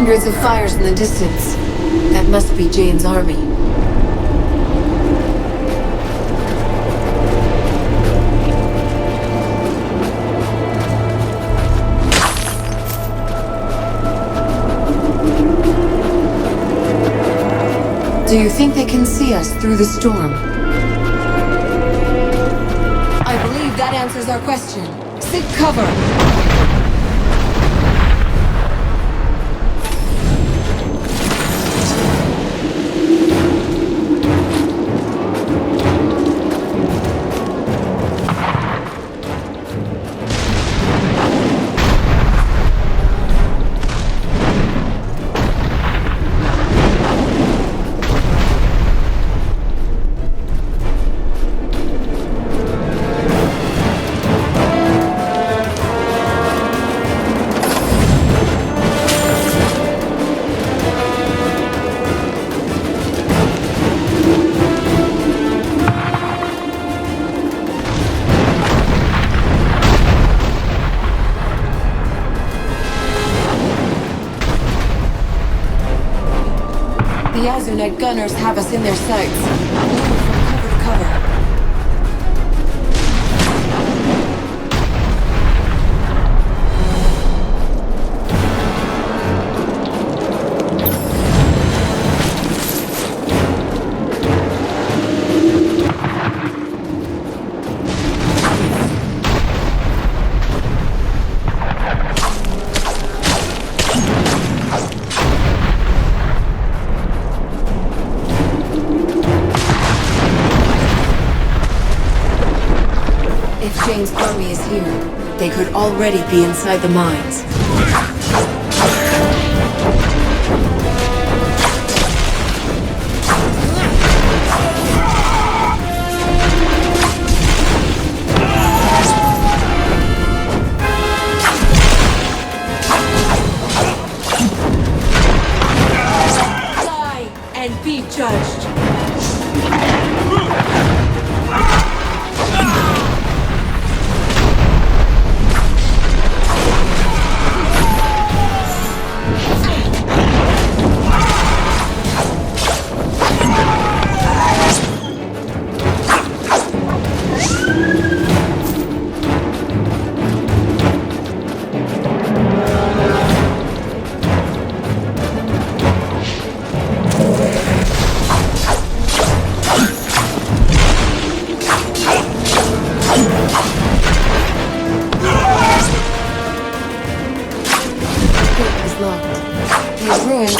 Hundreds of fires in the distance. That must be Jane's army. Do you think they can see us through the storm? I believe that answers our question. Seek cover! The Azunai gunners have us in their sights. Moving from cover to cover. Jane's army is here. They could already be inside the mines. Die and be judged.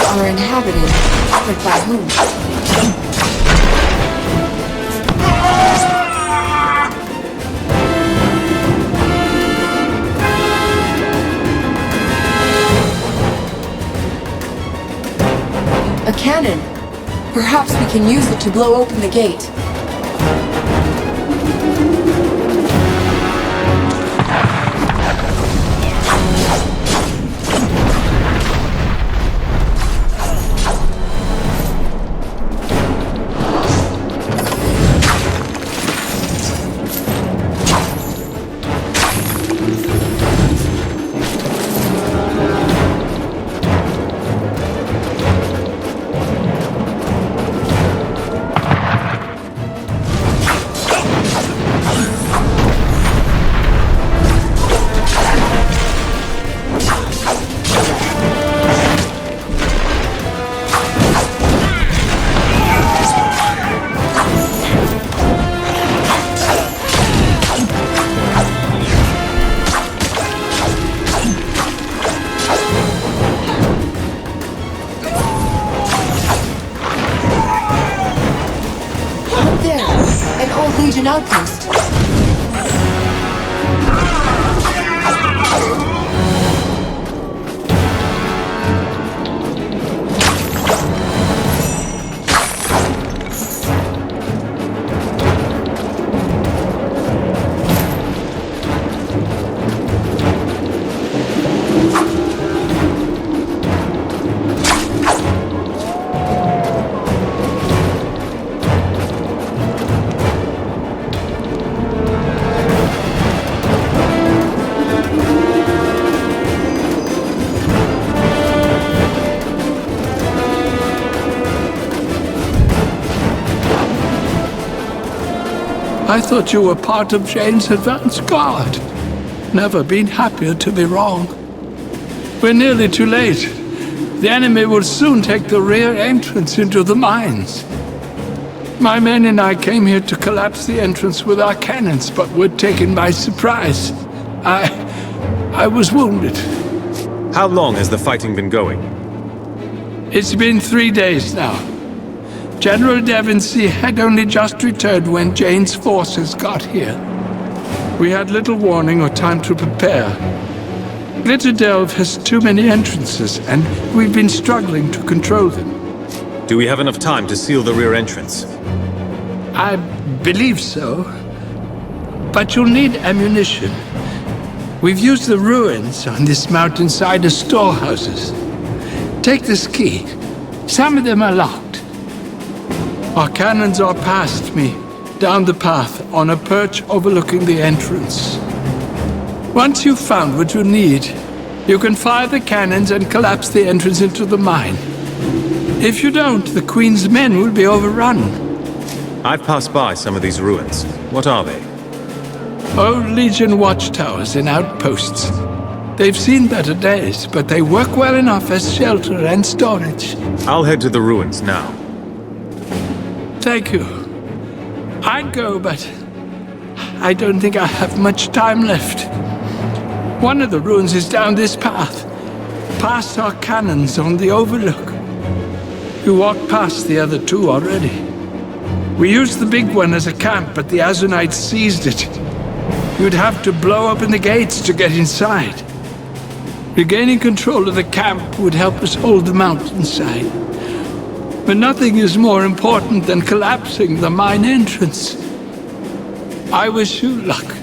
Are inhabited, but by whom? A cannon. Perhaps we can use it to blow open the gate. Legion outpost. I thought you were part of Jane's advance guard. Never been happier to be wrong. We're nearly too late. The enemy will soon take the rear entrance into the mines. My men and I came here to collapse the entrance with our cannons, but were taken by surprise. I was wounded. How long has the fighting been going? It's been 3 days now. General Devonsey had only just returned when Jane's forces got here. We had little warning or time to prepare. Glitterdelve has too many entrances, and we've been struggling to control them. Do we have enough time to seal the rear entrance? I believe so. But you'll need ammunition. We've used the ruins on this mountainside as storehouses. Take this key. Some of them are locked. Our cannons are past me, down the path, on a perch overlooking the entrance. Once you've found what you need, you can fire the cannons and collapse the entrance into the mine. If you don't, the Queen's men will be overrun. I've passed by some of these ruins. What are they? Old Legion watchtowers and outposts. They've seen better days, but they work well enough as shelter and storage. I'll head to the ruins now. Thank you. I'd go, but I don't think I have much time left. One of the ruins is down this path, past our cannons on the overlook. You walked past the other two already. We used the big one as a camp, but the Azunites seized it. You'd have to blow open the gates to get inside. Regaining control of the camp would help us hold the mountainside. But nothing is more important than collapsing the mine entrance. I wish you luck.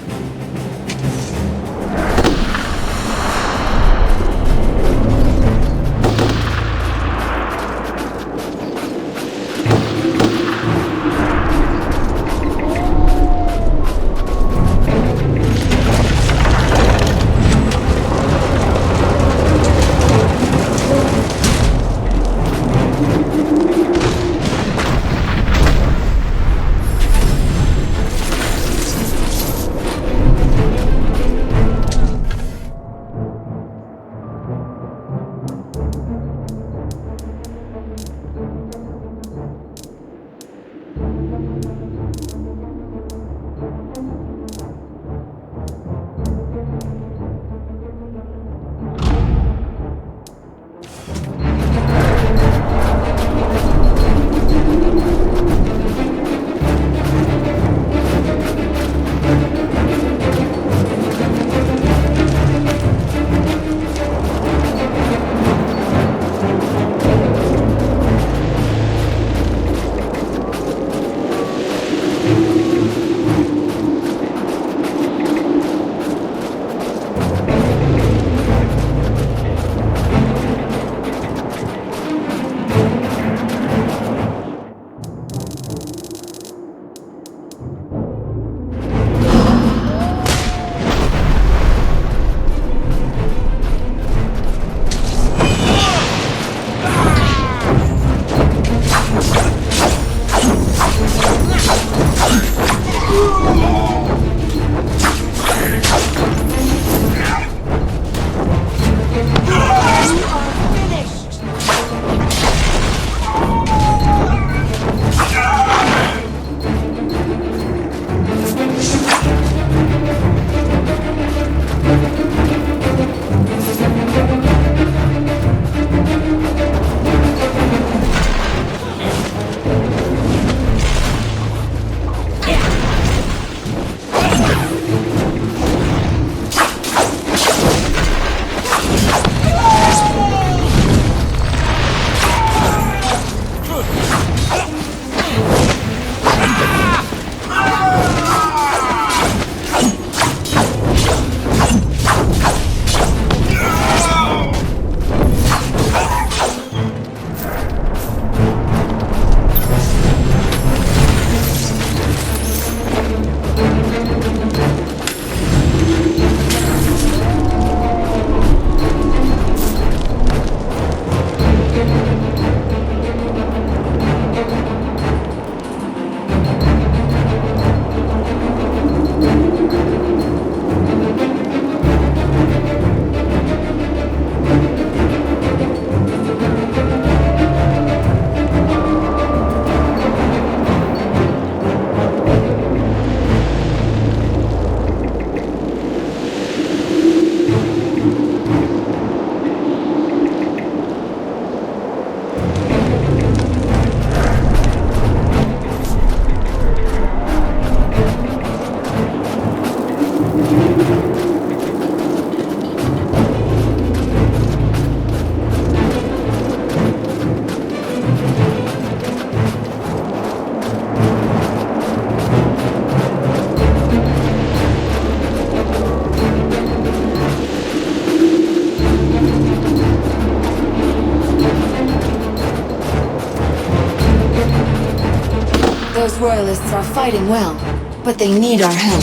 Those royalists are fighting well, but they need our help.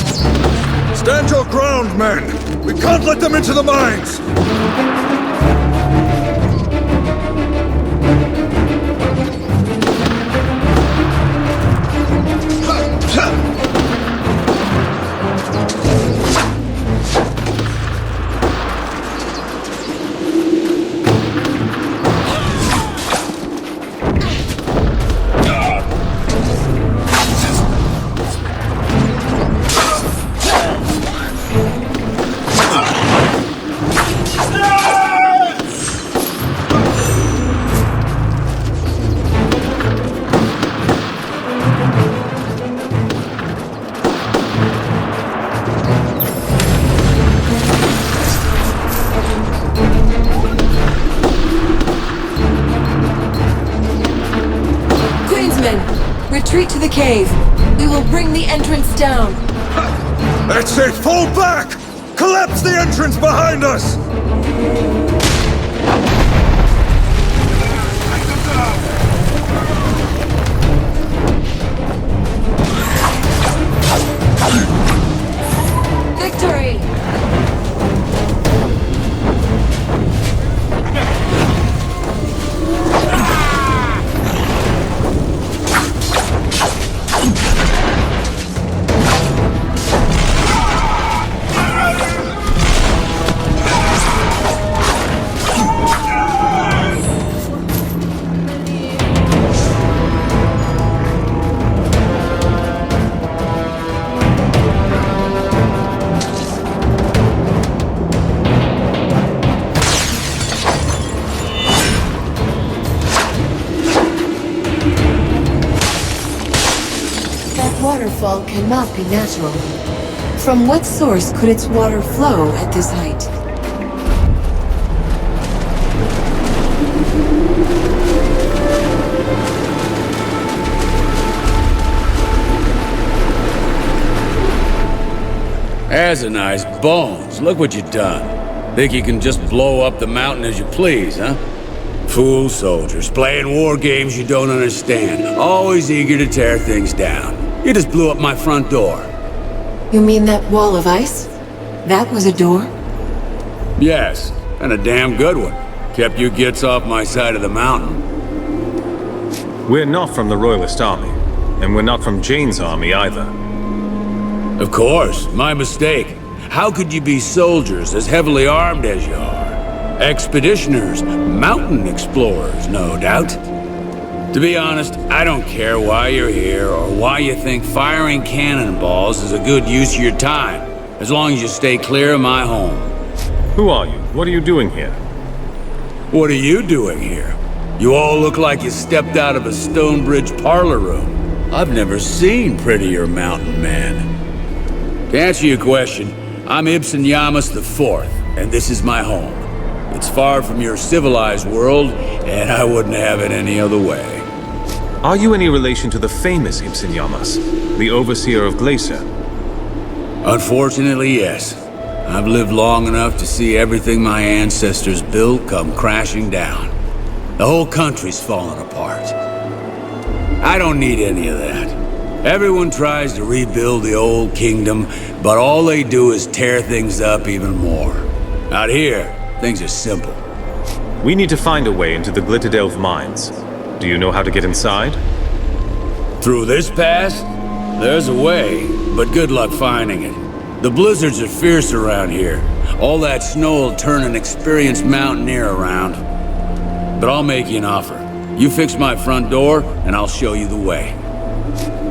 Stand your ground, men! We can't let them into the mines! Retreat to the cave. We will bring the entrance down. That's it! Fall back! Collapse the entrance behind us! Victory! Waterfall cannot be natural. From what source could its water flow at this height? Azunai's bones, look what you've done. Think you can just blow up the mountain as you please, huh? Fool soldiers, playing war games you don't understand, always eager to tear things down. You just blew up my front door. You mean that wall of ice? That was a door? Yes, and a damn good one. Kept you gits off my side of the mountain. We're not from the Royalist Army, and we're not from Jane's army either. Of course, my mistake. How could you be soldiers as heavily armed as you are? Expeditioners, mountain explorers, no doubt. To be honest, I don't care why you're here or why you think firing cannonballs is a good use of your time, as long as you stay clear of my home. Who are you? What are you doing here? What are you doing here? You all look like you stepped out of a Stonebridge parlor room. I've never seen prettier mountain man. To answer your question, I'm Ibsen Yamas IV, and this is my home. It's far from your civilized world, and I wouldn't have it any other way. Are you any relation to the famous Ibsen Yamas, the overseer of Glacier? Unfortunately, yes. I've lived long enough to see everything my ancestors built come crashing down. The whole country's falling apart. I don't need any of that. Everyone tries to rebuild the old kingdom, but all they do is tear things up even more. Out here, things are simple. We need to find a way into the Glitterdelve mines. Do you know how to get inside? Through this pass? There's a way, but good luck finding it. The blizzards are fierce around here. All that snow will turn an experienced mountaineer around. But I'll make you an offer. You fix my front door, and I'll show you the way.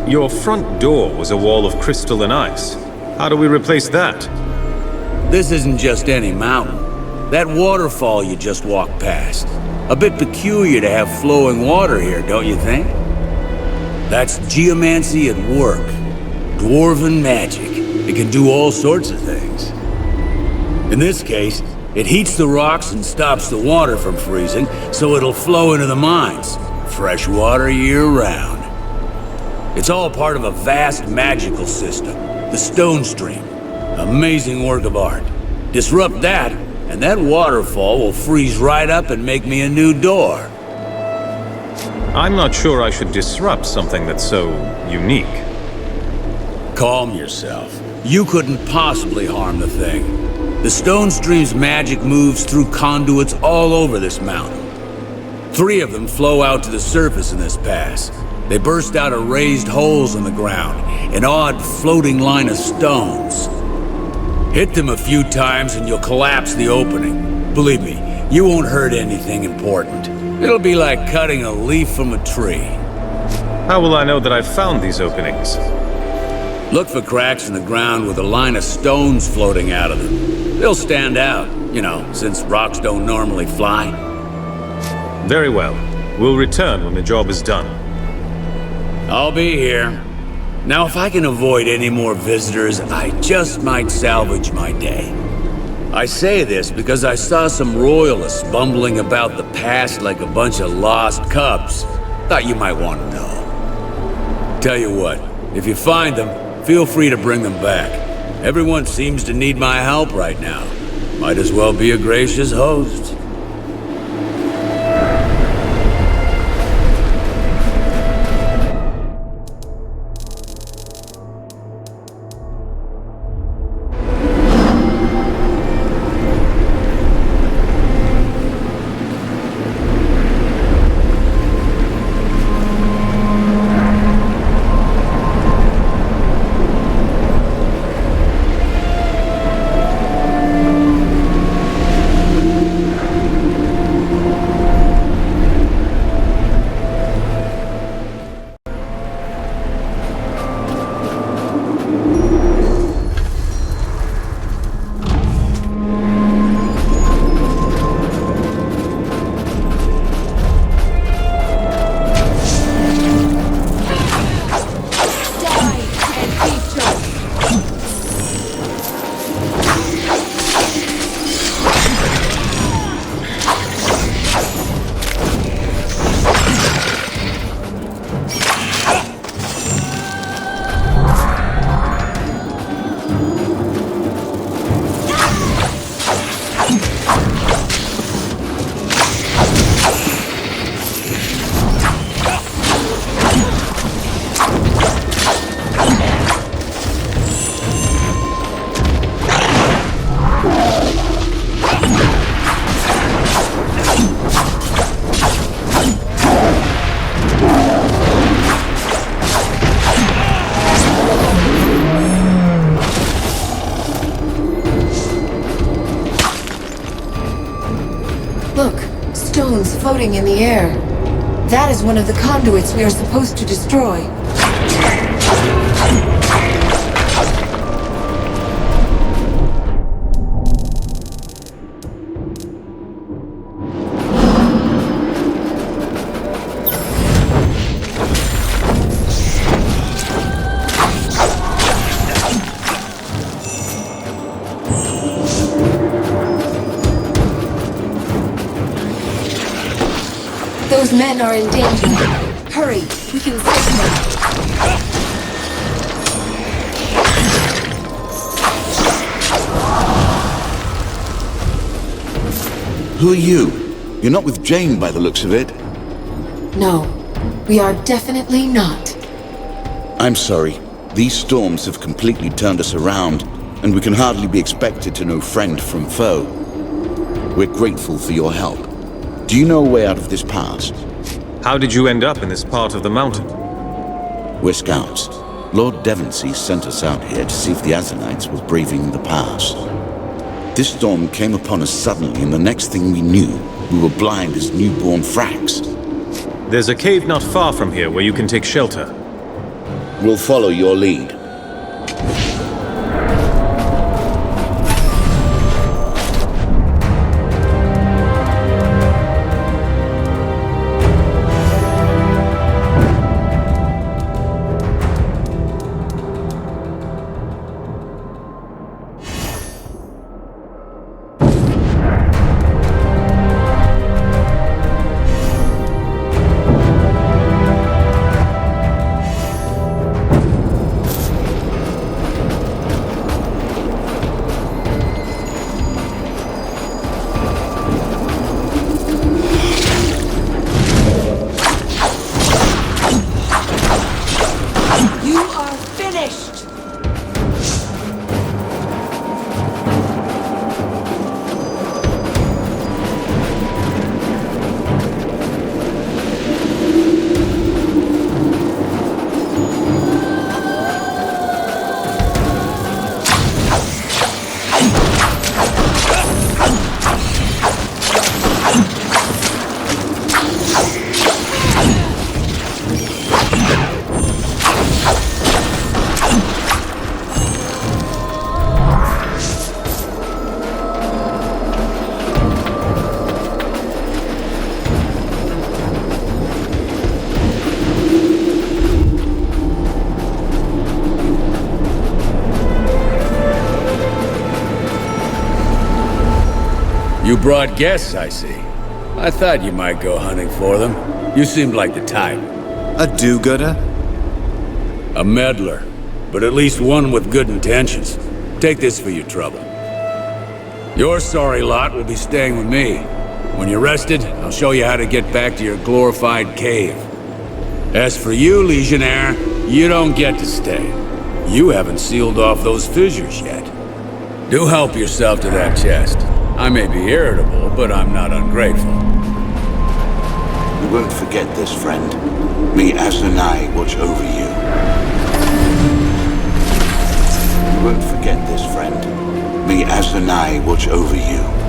Your front door was a wall of crystal and ice. How do we replace that? This isn't just any mountain. That waterfall you just walked past. A bit peculiar to have flowing water here, don't you think? That's geomancy at work. Dwarven magic. It can do all sorts of things. In this case, it heats the rocks and stops the water from freezing, so it'll flow into the mines. Fresh water year-round. It's all part of a vast magical system, the Stone Stream. Amazing work of art. Disrupt that, and that waterfall will freeze right up and make me a new door. I'm not sure I should disrupt something that's so unique. Calm yourself. You couldn't possibly harm the thing. The stone stream's magic moves through conduits all over this mountain. 3 of them flow out to the surface in this pass. They burst out of raised holes in the ground, an odd floating line of stones. Hit them a few times and you'll collapse the opening. Believe me, you won't hurt anything important. It'll be like cutting a leaf from a tree. How will I know that I've found these openings? Look for cracks in the ground with a line of stones floating out of them. They'll stand out, you know, since rocks don't normally fly. Very well. We'll return when the job is done. I'll be here. Now, if I can avoid any more visitors, I just might salvage my day. I say this because I saw some royalists bumbling about the pass like a bunch of lost cubs. Thought you might want to know. Tell you what, if you find them, feel free to bring them back. Everyone seems to need my help right now. Might as well be a gracious host. Floating in the air. That is one of the conduits we are supposed to destroy. Those men are in danger. Hurry, we can save them. Who are you? You're not with Jane by the looks of it. No, we are definitely not. I'm sorry. These storms have completely turned us around, and we can hardly be expected to know friend from foe. We're grateful for your help. Do you know a way out of this pass? How did you end up in this part of the mountain? We're scouts. Lord Devonsey sent us out here to see if the Azunites were braving the pass. This storm came upon us suddenly, and the next thing we knew, we were blind as newborn frags. There's a cave not far from here where you can take shelter. We'll follow your lead. brought guests, I see. I thought you might go hunting for them. You seemed like the type. A do-gooder? A meddler, but at least one with good intentions. Take this for your trouble. Your sorry lot will be staying with me. When you're rested, I'll show you how to get back to your glorified cave. As for you, legionnaire, you don't get to stay. You haven't sealed off those fissures yet. Do help yourself to that chest. I may be irritable, but I'm not ungrateful. We won't forget this, friend. May Azunai watch over you. We won't forget this, friend. May Azunai watch over you.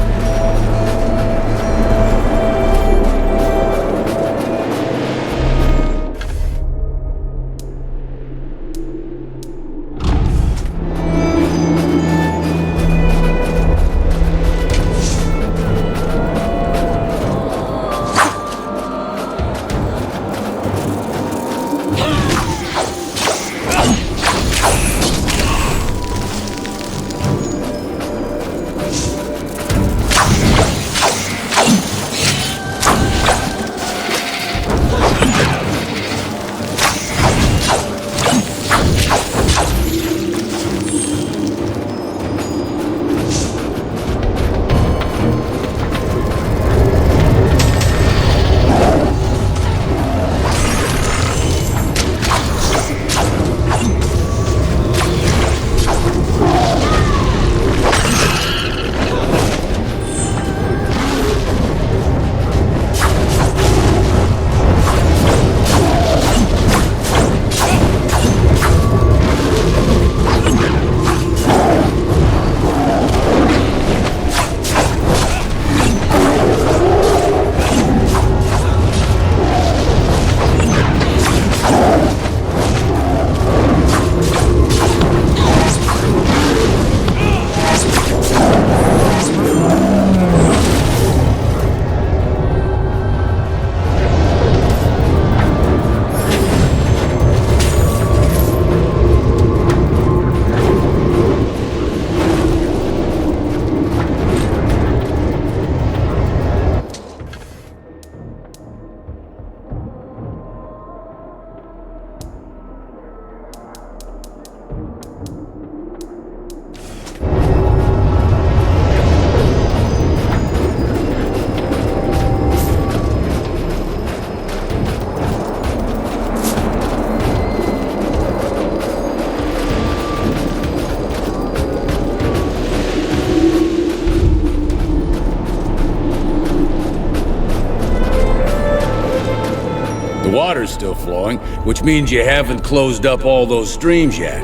Water's still flowing, which means you haven't closed up all those streams yet.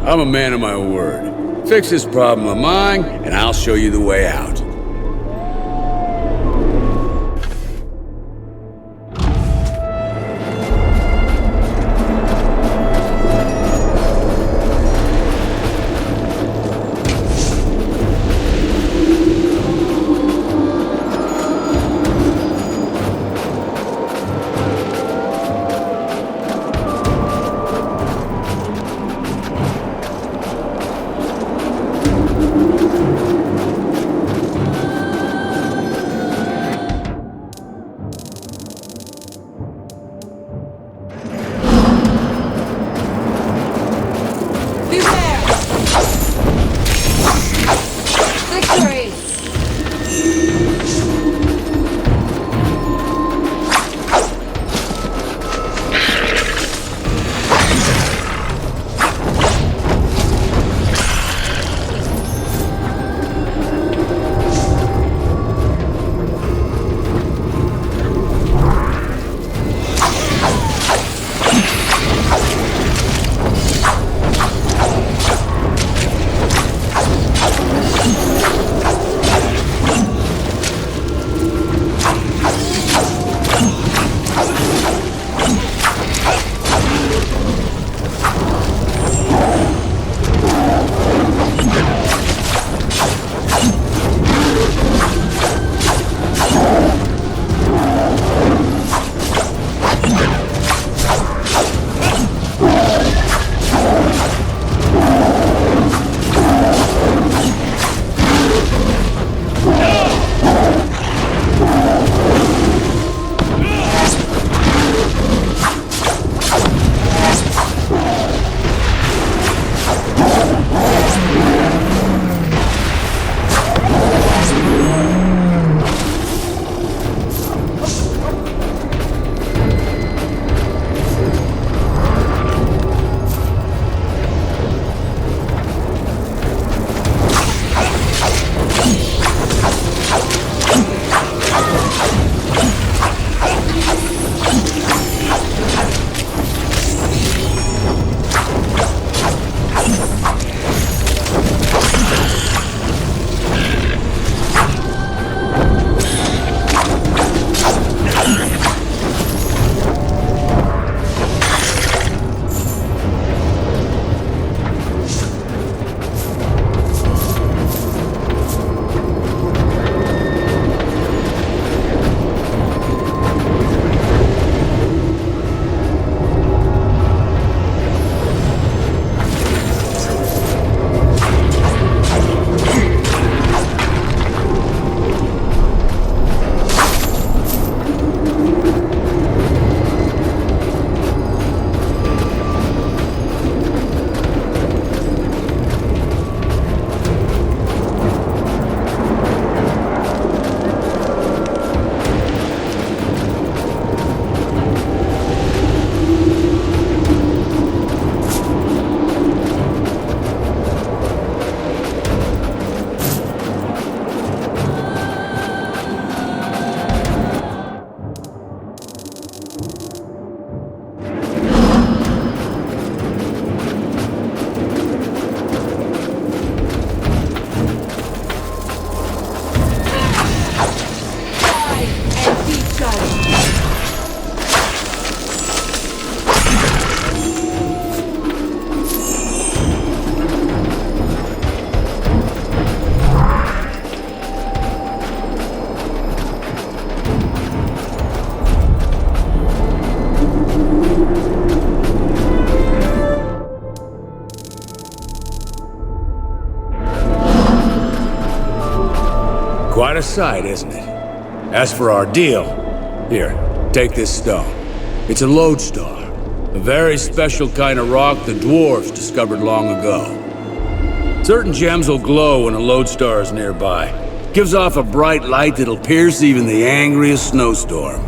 I'm a man of my word. Fix this problem of mine, and I'll show you the way out. Quite a sight, isn't it? As for our deal, here, take this stone. It's a lodestar, a very special kind of rock the dwarves discovered long ago. Certain gems will glow when a lodestar is nearby. Gives off a bright light that'll pierce even the angriest snowstorm.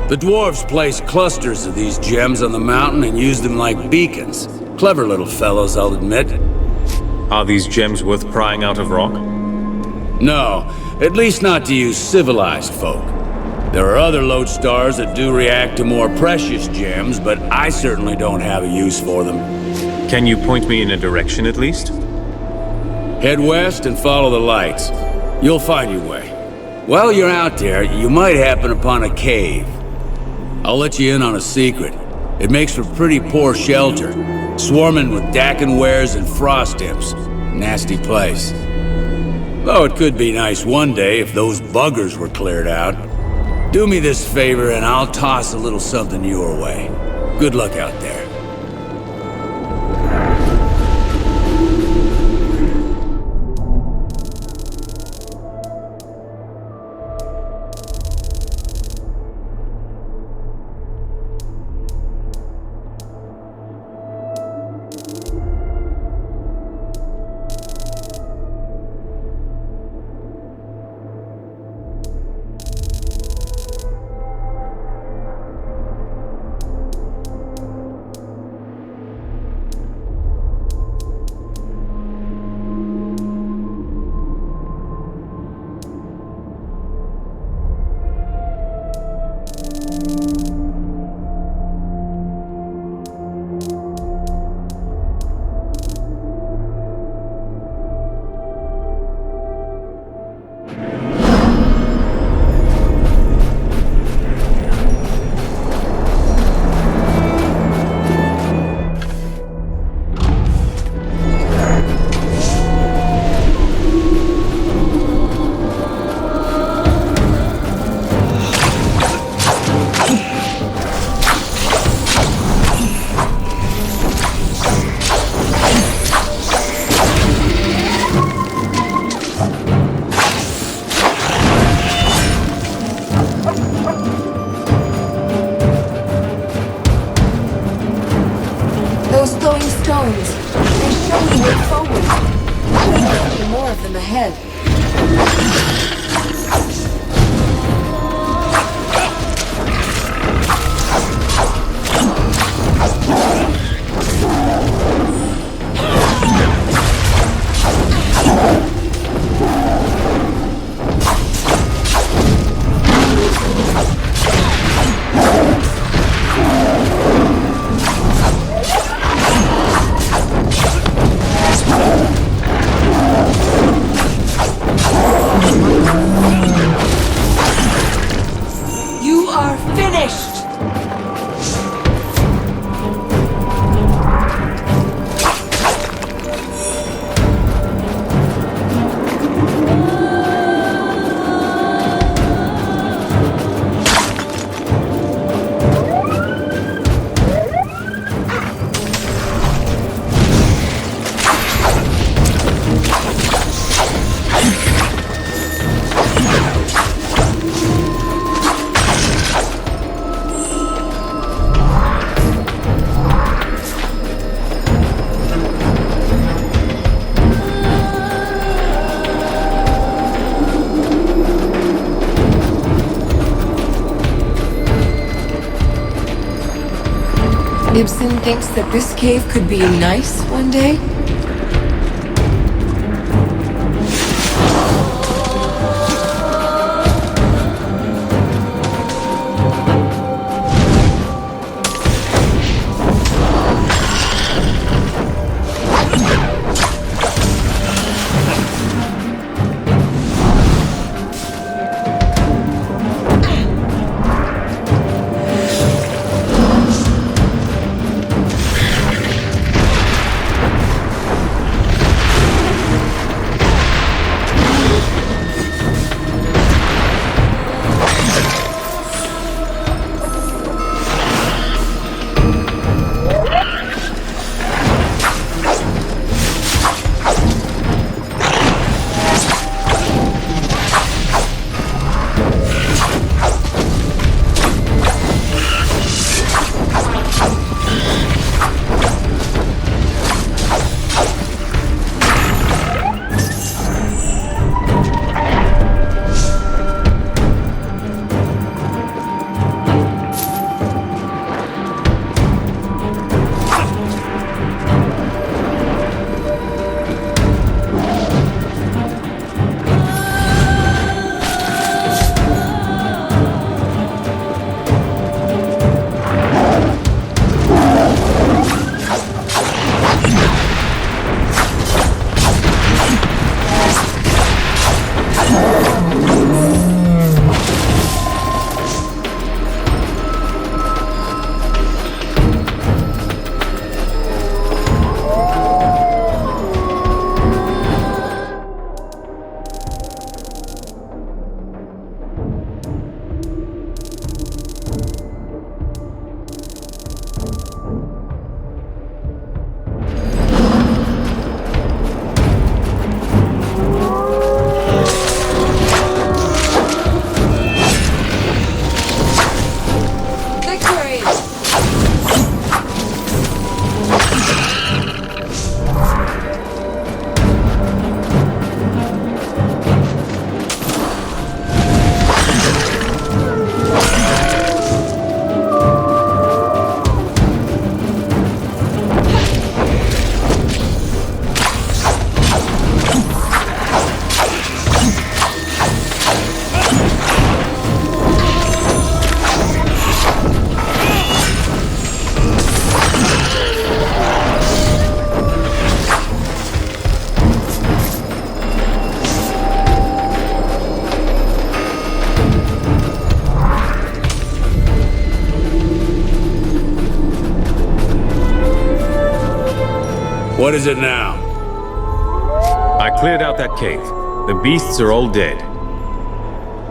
The dwarves placed clusters of these gems on the mountain and used them like beacons. Clever little fellows, I'll admit. Are these gems worth prying out of rock? No, at least not to you civilized folk. There are other lodestars that do react to more precious gems, but I certainly don't have a use for them. Can you point me in a direction at least? Head west and follow the lights. You'll find your way. While you're out there, you might happen upon a cave. I'll let you in on a secret. It makes for pretty poor shelter, swarming with Dakenwares and frost imps. Nasty place. Though it could be nice one day if those buggers were cleared out. Do me this favor and I'll toss a little something your way. Good luck out there. Ibsen thinks that this cave could be nice one day? What is it now? I cleared out that cave. The beasts are all dead.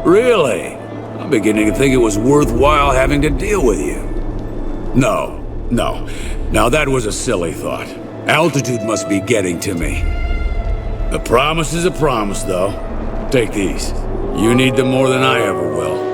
Really? I'm beginning to think it was worthwhile having to deal with you. No. Now that was a silly thought. Altitude must be getting to me. A promise is a promise, though. Take these. You need them more than I ever will.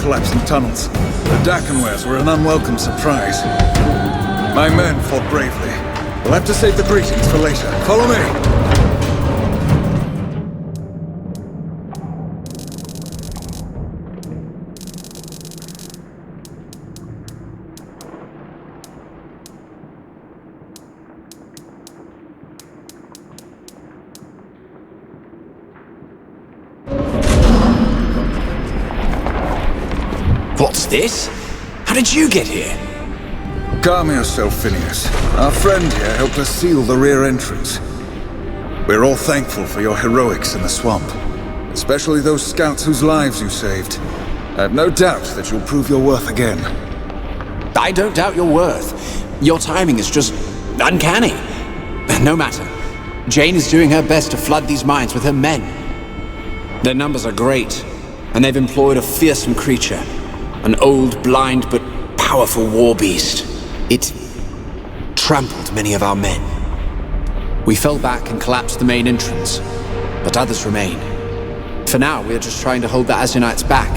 collapsing tunnels. The Dakenwares were an unwelcome surprise. My men fought bravely. We'll have to save the greetings for later. Follow me! What's this? How did you get here? Calm yourself, Phineas. Our friend here helped us seal the rear entrance. We're all thankful for your heroics in the swamp. Especially those scouts whose lives you saved. I have no doubt that you'll prove your worth again. I don't doubt your worth. Your timing is just uncanny. No matter. Jane is doing her best to flood these mines with her men. Their numbers are great, and they've employed a fearsome creature. An old, blind, but powerful war beast. It trampled many of our men. We fell back and collapsed the main entrance, but others remain. For now, we are just trying to hold the Azunites back.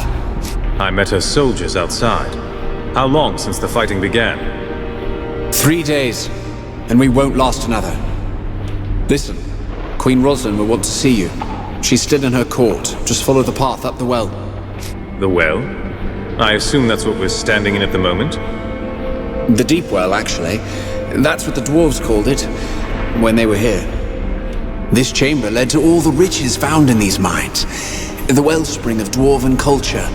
I met her soldiers outside. How long since the fighting began? 3 days, and we won't last another. Listen, Queen Roslin will want to see you. She's still in her court. Just follow the path up the well. The well? I assume that's what we're standing in at the moment? The deep well, actually. That's what the dwarves called it, when they were here. This chamber led to all the riches found in these mines. The wellspring of dwarven culture.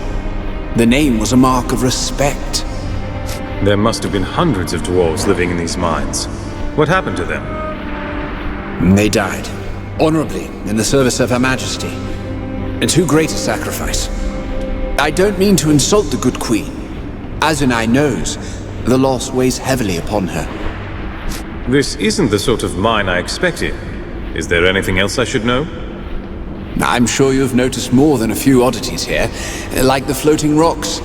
The name was a mark of respect. There must have been hundreds of dwarves living in these mines. What happened to them? They died. Honorably, in the service of Her Majesty. And too great a sacrifice. I don't mean to insult the good queen. Azunai knows the loss weighs heavily upon her. This isn't the sort of mine I expected. Is there anything else I should know? I'm sure you've noticed more than a few oddities here, like the floating rocks.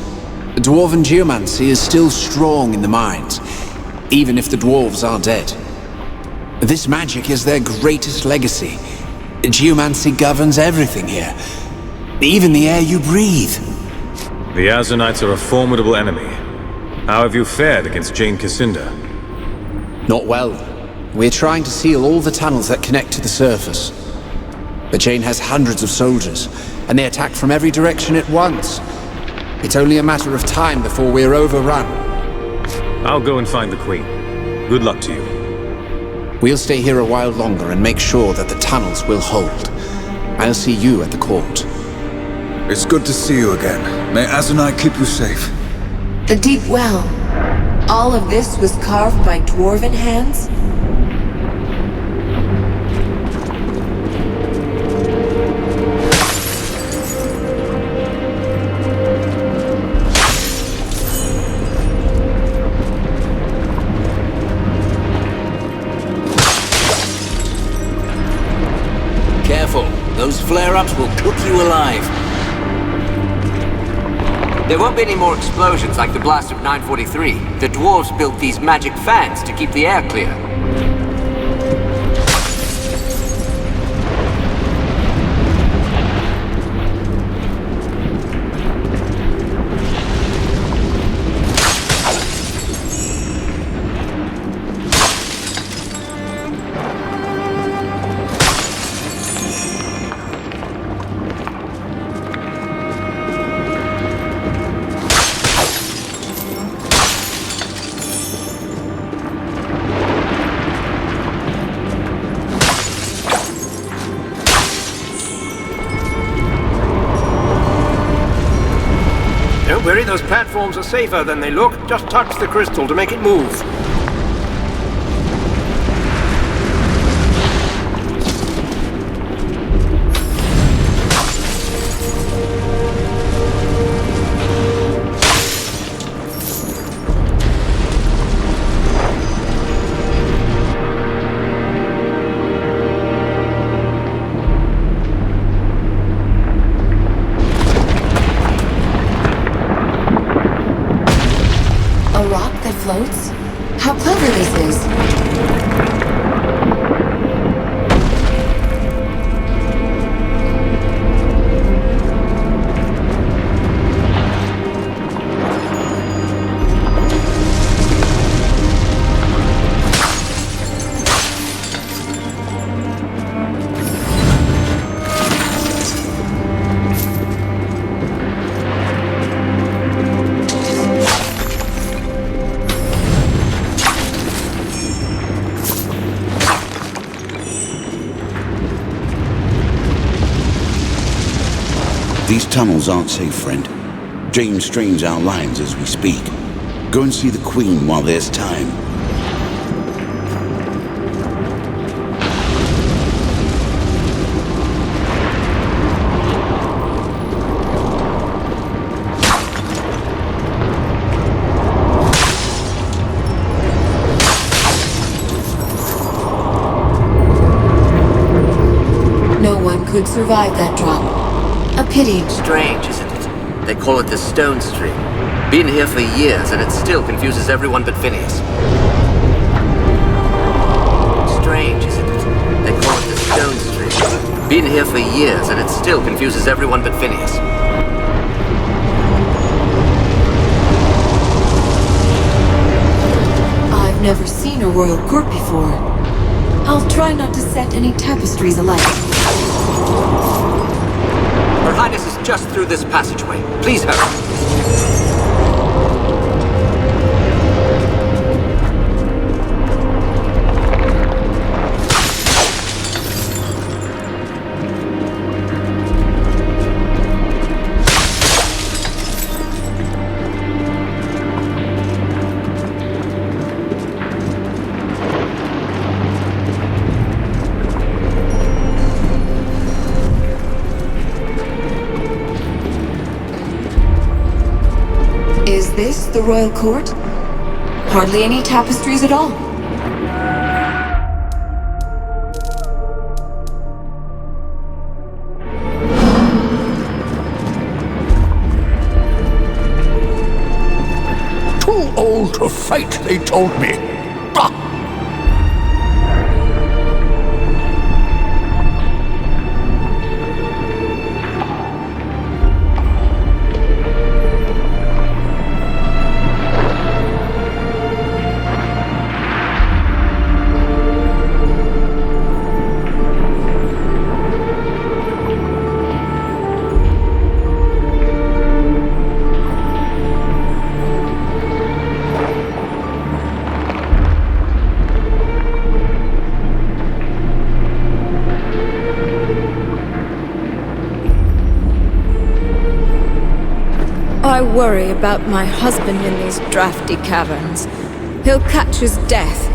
Dwarven geomancy is still strong in the mines, even if the dwarves are dead. This magic is their greatest legacy. Geomancy governs everything here, even the air you breathe. The Azunites are a formidable enemy. How have you fared against Jane Cassinder? Not well. We're trying to seal all the tunnels that connect to the surface. But Jane has hundreds of soldiers, and they attack from every direction at once. It's only a matter of time before we're overrun. I'll go and find the Queen. Good luck to you. We'll stay here a while longer and make sure that the tunnels will hold. I'll see you at the court. It's good to see you again. May Azunai keep you safe. The deep well. All of this was carved by dwarven hands? Careful, those flare-ups will cook you alive. There won't be any more explosions like the blast of 943. The dwarves built these magic fans to keep the air clear. Don't worry, those platforms are safer than they look. Just touch the crystal to make it move. A rock that floats? How clever this is! These tunnels aren't safe, friend. James strains our lines as we speak. Go and see the Queen while there's time. No one could survive that drop. A pity. Strange, isn't it? They call it the Stone Stream. Been here for years, and it still confuses everyone but Phineas. Strange, isn't it? They call it the Stone Stream. Been here for years, and it still confuses everyone but Phineas. I've never seen a royal court before. I'll try not to set any tapestries alight. Her Highness is just through this passageway. Please hurry. Is this the royal court? Hardly any tapestries at all. Too old to fight, they told me. Ah! I worry about my husband in these drafty caverns. He'll catch his death.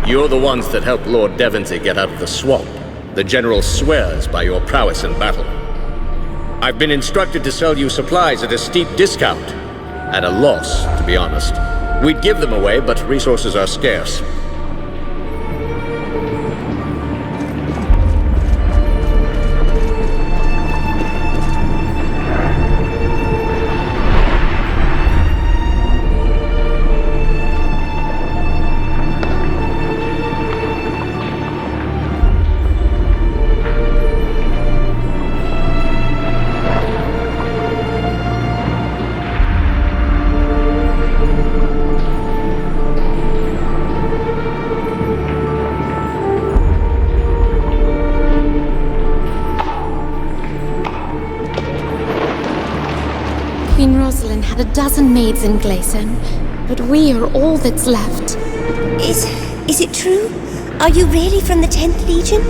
You're the ones that helped Lord Devonsey get out of the swamp. The General swears by your prowess in battle. I've been instructed to sell you supplies at a steep discount. At a loss, to be honest. We'd give them away, but resources are scarce. Queen Roslin had a dozen maids in Glayson, but we are all that's left. Is it true? Are you really from the 10th Legion?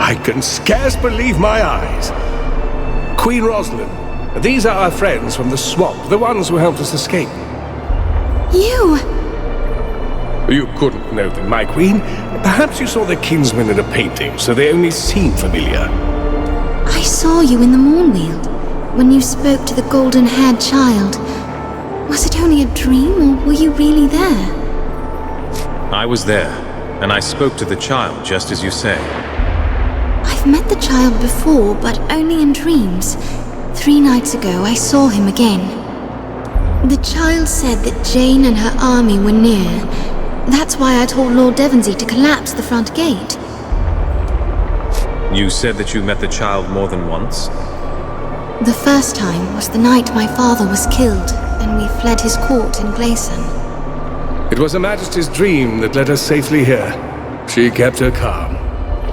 I can scarce believe my eyes. Queen Roslin, these are our friends from the swamp, the ones who helped us escape. You! You couldn't know them, my queen. Perhaps you saw their kinsmen in a painting, so they only seem familiar. I saw you in the Mornweald, when you spoke to the golden-haired child. Was it only a dream, or were you really there? I was there, and I spoke to the child just as you say. I've met the child before, but only in dreams. 3 nights ago, I saw him again. The child said that Jane and her army were near. That's why I told Lord Devonsey to collapse the front gate. You said that you met the child more than once? The first time was the night my father was killed, and we fled his court in Glayson. It was Her Majesty's dream that led us safely here. She kept her calm.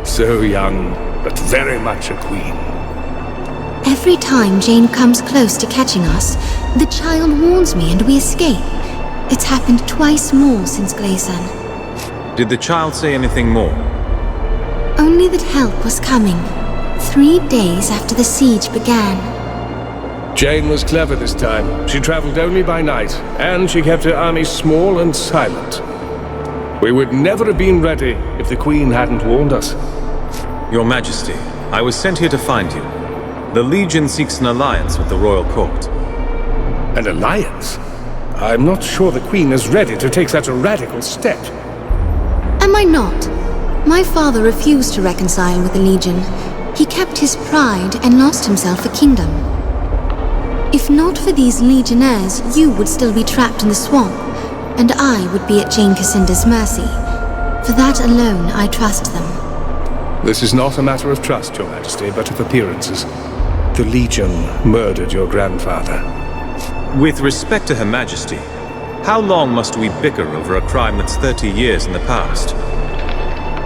So young, but very much a queen. Every time Jane comes close to catching us, the child warns me and we escape. It's happened twice more since Glayson. Did the child say anything more? Only that help was coming. 3 days after the siege began. Jane was clever this time. She traveled only by night, and she kept her army small and silent. We would never have been ready if the Queen hadn't warned us. Your Majesty, I was sent here to find you. The Legion seeks an alliance with the royal court. An alliance? I'm not sure the Queen is ready to take such a radical step. Am I not? My father refused to reconcile with the Legion. He kept his pride and lost himself a kingdom. If not for these legionnaires, you would still be trapped in the swamp, and I would be at Jane Cassinder's mercy. For that alone, I trust them. This is not a matter of trust, Your Majesty, but of appearances. The Legion murdered your grandfather. With respect to Her Majesty, how long must we bicker over a crime that's 30 years in the past?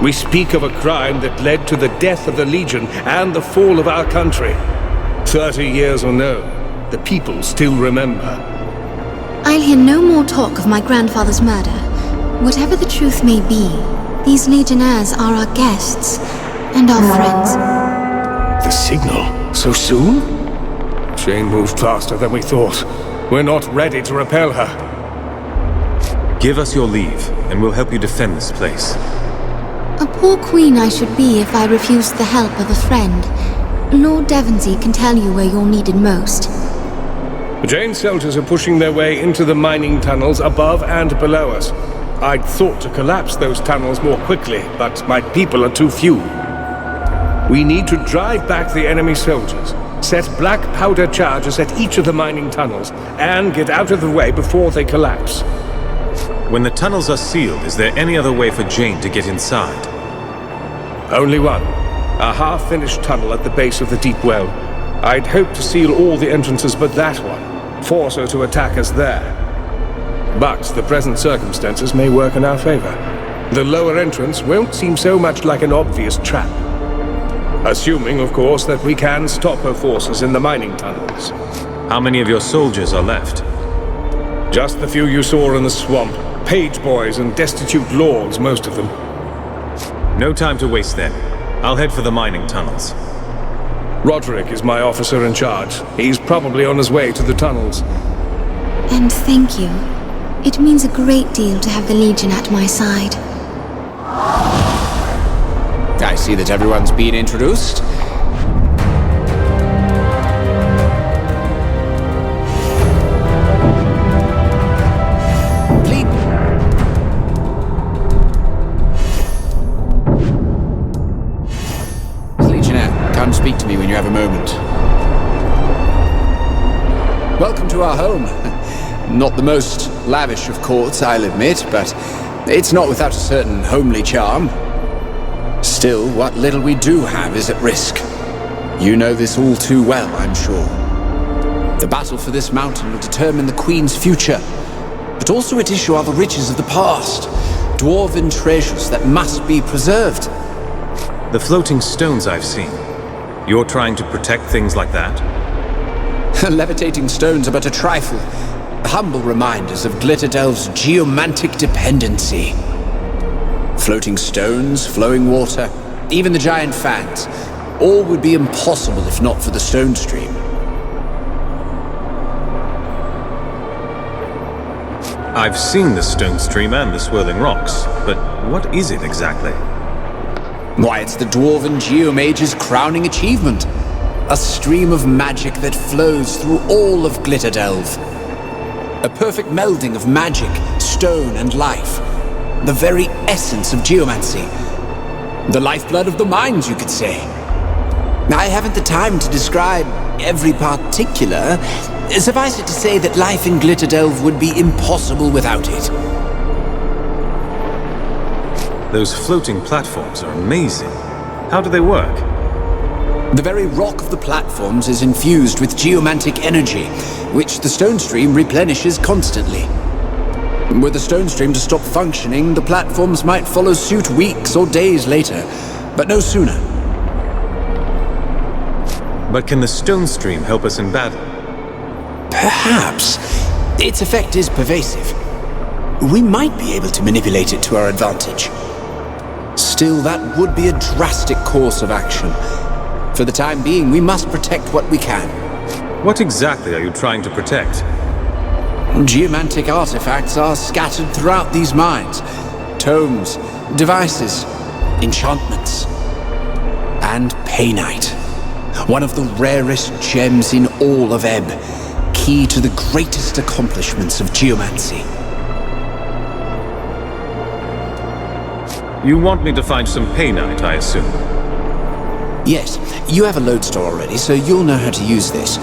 We speak of a crime that led to the death of the Legion and the fall of our country. 30 years or no, the people still remember. I'll hear no more talk of my grandfather's murder. Whatever the truth may be, these legionnaires are our guests and our friends. The signal? So soon? Jane moved faster than we thought. We're not ready to repel her. Give us your leave, and we'll help you defend this place. A poor queen I should be if I refused the help of a friend. Lord Devonsey can tell you where you're needed most. Jane's soldiers are pushing their way into the mining tunnels above and below us. I'd thought to collapse those tunnels more quickly, but my people are too few. We need to drive back the enemy soldiers, set black powder charges at each of the mining tunnels, and get out of the way before they collapse. When the tunnels are sealed, is there any other way for Jane to get inside? Only one. A half-finished tunnel at the base of the deep well. I'd hoped to seal all the entrances but that one, force her to attack us there. But the present circumstances may work in our favor. The lower entrance won't seem so much like an obvious trap. Assuming, of course, that we can stop her forces in the mining tunnels. How many of your soldiers are left? Just the few you saw in the swamp. Page boys and destitute lords, most of them. No time to waste then. I'll head for the mining tunnels. Roderick is my officer in charge. He's probably on his way to the tunnels. And thank you. It means a great deal to have the Legion at my side. I see that everyone's been introduced. Legionnaire, come speak to me when you have a moment. Welcome to our home. Not the most lavish of courts, I'll admit, but it's not without a certain homely charm. Still, what little we do have is at risk. You know this all too well, I'm sure. The battle for this mountain will determine the Queen's future, but also at issue are the riches of the past, dwarven treasures that must be preserved. The floating stones I've seen. You're trying to protect things like that? Levitating stones are but a trifle. Humble reminders of Glitterdelve's geomantic dependency. Floating stones, flowing water, even the giant fans, all would be impossible if not for the stone stream. I've seen the stone stream and the swirling rocks, but what is it exactly? Why, it's the Dwarven Geomage's crowning achievement. A stream of magic that flows through all of Glitterdelve. A perfect melding of magic, stone, and life. The very essence of geomancy. The lifeblood of the mines, you could say. I haven't the time to describe every particular. Suffice it to say that life in Glitterdelve would be impossible without it. Those floating platforms are amazing. How do they work? The very rock of the platforms is infused with geomantic energy, which the stone stream replenishes constantly. Were the stone stream to stop functioning, the platforms might follow suit weeks or days later, but no sooner. But can the stone stream help us in battle? Perhaps. Its effect is pervasive. We might be able to manipulate it to our advantage. Still, that would be a drastic course of action. For the time being, we must protect what we can. What exactly are you trying to protect? Geomantic artifacts are scattered throughout these mines. Tomes, devices, enchantments. And painite. One of the rarest gems in all of Ebb. Key to the greatest accomplishments of geomancy. You want me to find some painite, I assume? Yes, you have a lodestar already, so you'll know how to use this.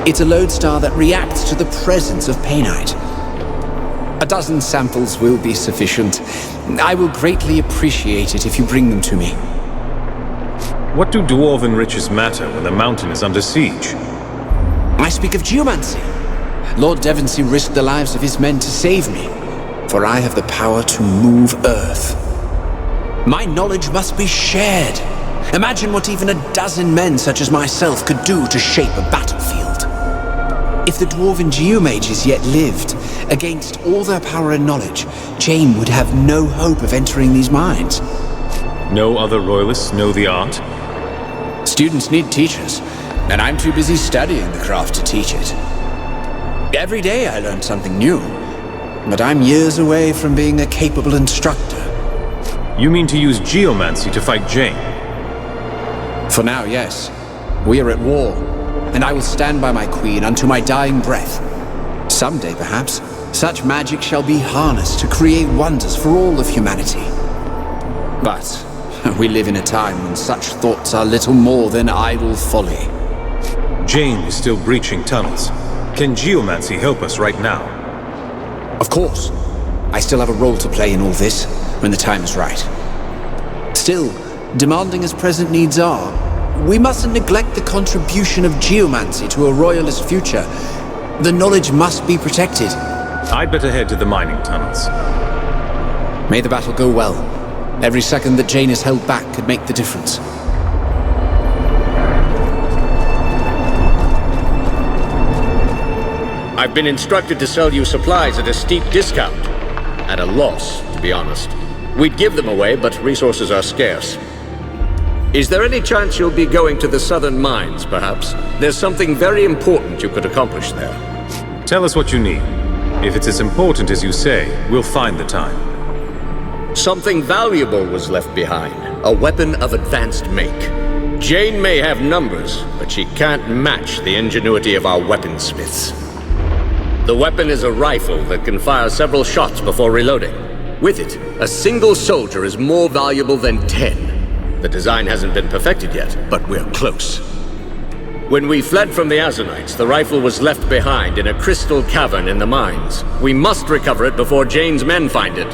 It's a lodestar that reacts to the presence of painite. 12 samples will be sufficient. I will greatly appreciate it if you bring them to me. What do dwarven riches matter when the mountain is under siege? I speak of geomancy. Lord Devonsey risked the lives of his men to save me, for I have the power to move Earth. My knowledge must be shared. Imagine what even 12 men such as myself could do to shape a battlefield. If the Dwarven Geomages yet lived, against all their power and knowledge, Jane would have no hope of entering these mines. No other royalists know the art? Students need teachers, and I'm too busy studying the craft to teach it. Every day I learn something new, but I'm years away from being a capable instructor. You mean to use geomancy to fight Jane? For now, yes. We are at war, and I will stand by my queen unto my dying breath. Someday, perhaps, such magic shall be harnessed to create wonders for all of humanity. But we live in a time when such thoughts are little more than idle folly. Jane is still breaching tunnels. Can geomancy help us right now? Of course. I still have a role to play in all this, when the time is right. Still, demanding as present needs are, we mustn't neglect the contribution of geomancy to a royalist future. The knowledge must be protected. I'd better head to the mining tunnels. May the battle go well. Every second that Jane is held back could make the difference. I've been instructed to sell you supplies at a steep discount. At a loss, to be honest. We'd give them away, but resources are scarce. Is there any chance you'll be going to the southern mines, perhaps? There's something very important you could accomplish there. Tell us what you need. If it's as important as you say, we'll find the time. Something valuable was left behind. A weapon of advanced make. Jane may have numbers, but she can't match the ingenuity of our weaponsmiths. The weapon is a rifle that can fire several shots before reloading. With it, a single soldier is more valuable than 10. The design hasn't been perfected yet, but we're close. When we fled from the Azunites, the rifle was left behind in a crystal cavern in the mines. We must recover it before Jane's men find it.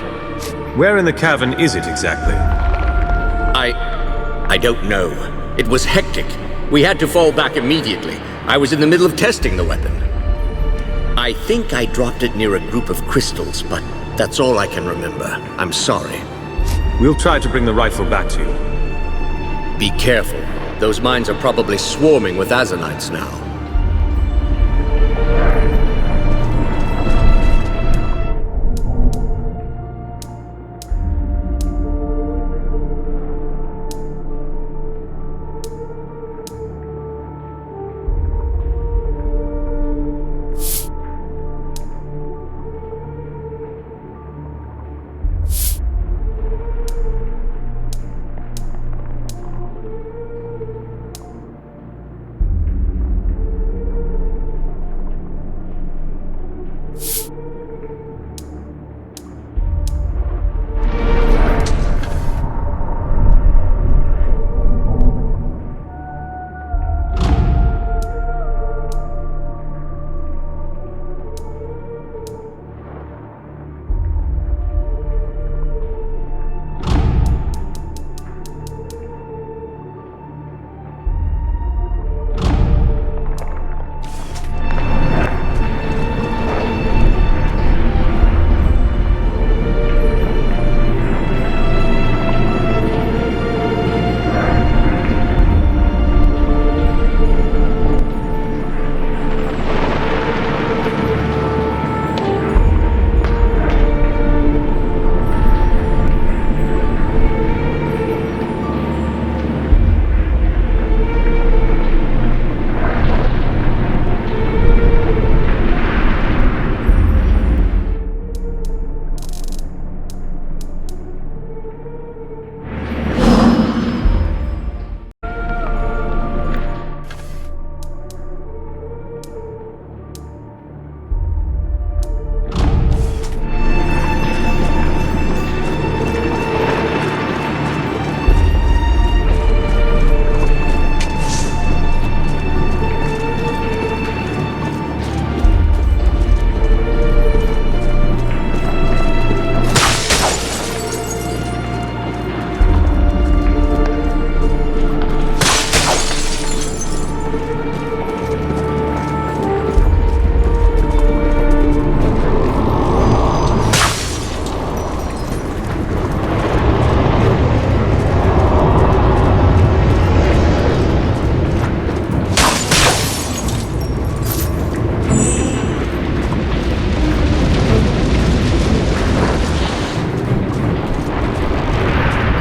Where in the cavern is it exactly? I don't know. It was hectic. We had to fall back immediately. I was in the middle of testing the weapon. I think I dropped it near a group of crystals, but that's all I can remember. I'm sorry. We'll try to bring the rifle back to you. Be careful. Those mines are probably swarming with Azunites now.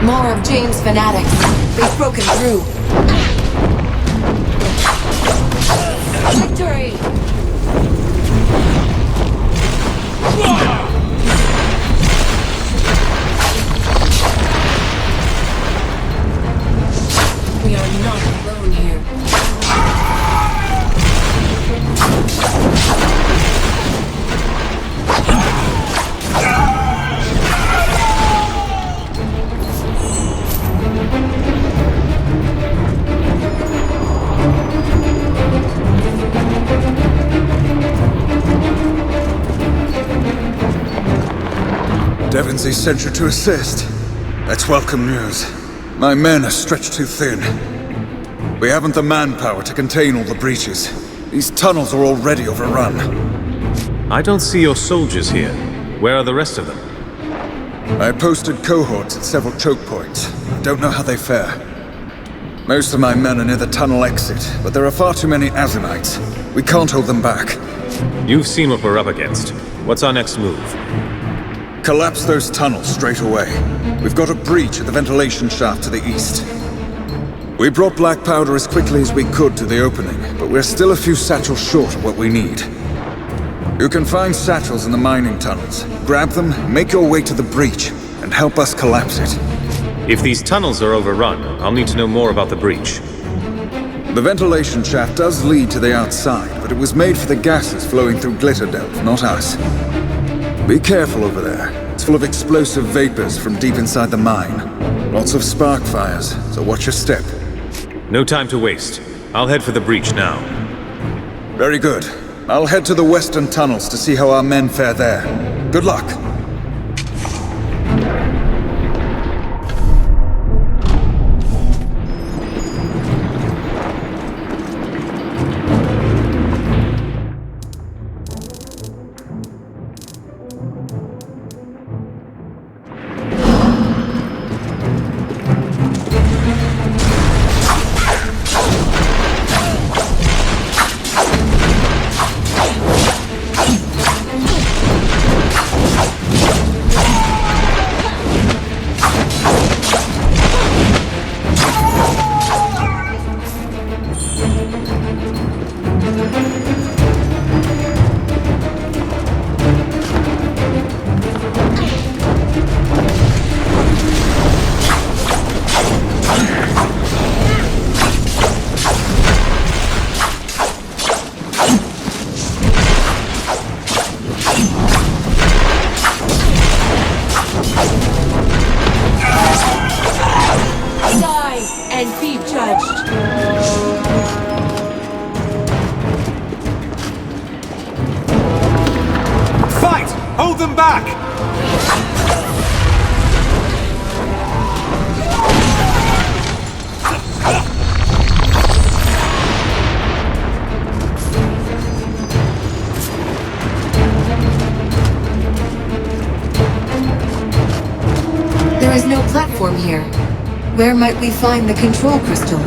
More of Jane's fanatics. They've broken through. Victory! We are not alone here. Devonsey sent you to assist. That's welcome news. My men are stretched too thin. We haven't the manpower to contain all the breaches. These tunnels are already overrun. I don't see your soldiers here. Where are the rest of them? I posted cohorts at several choke points. Don't know how they fare. Most of my men are near the tunnel exit, but there are far too many Azunites. We can't hold them back. You've seen what we're up against. What's our next move? Collapse those tunnels straight away. We've got a breach at the ventilation shaft to the east. We brought black powder as quickly as we could to the opening, but we're still a few satchels short of what we need. You can find satchels in the mining tunnels. Grab them, make your way to the breach, and help us collapse it. If these tunnels are overrun, I'll need to know more about the breach. The ventilation shaft does lead to the outside, but it was made for the gases flowing through Glitterdelve, not us. Be careful over there. It's full of explosive vapors from deep inside the mine. Lots of spark fires, so watch your step. No time to waste. I'll head for the breach now. Very good. I'll head to the western tunnels to see how our men fare there. Good luck. There is no platform here. Where might we find the control crystal?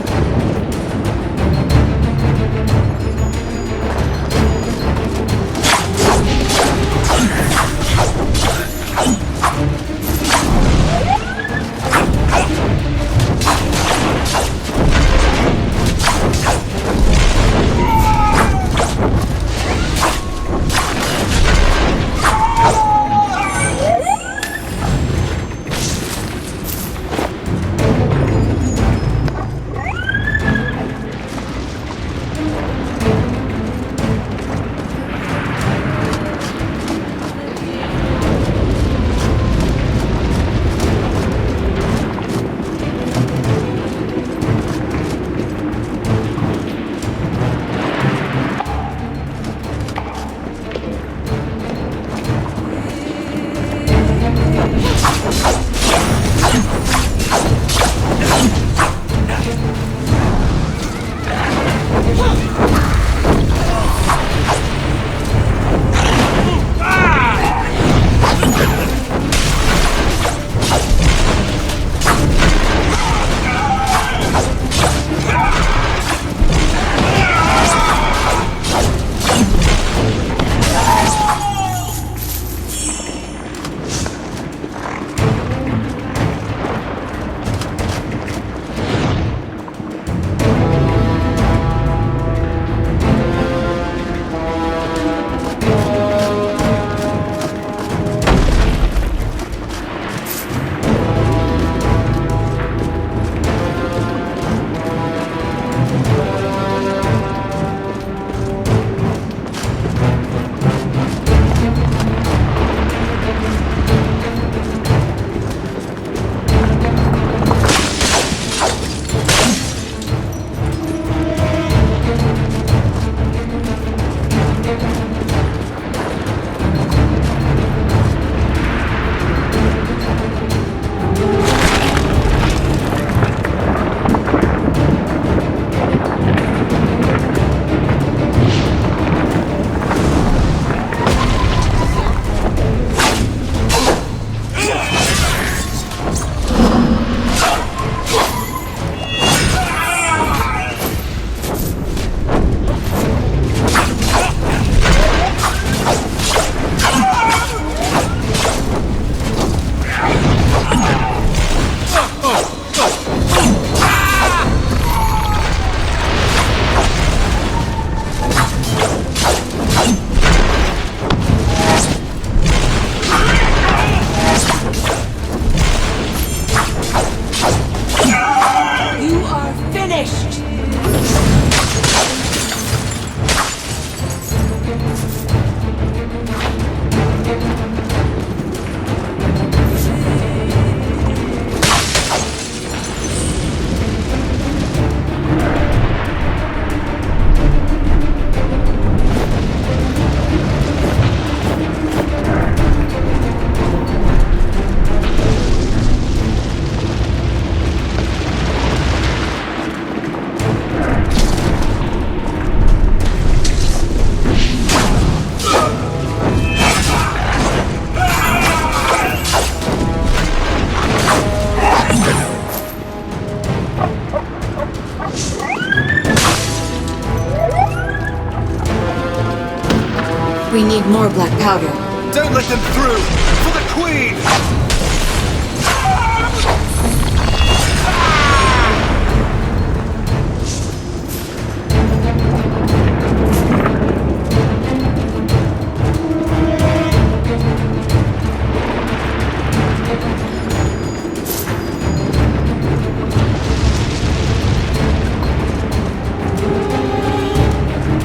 We need more black powder. Don't let them through! For the Queen!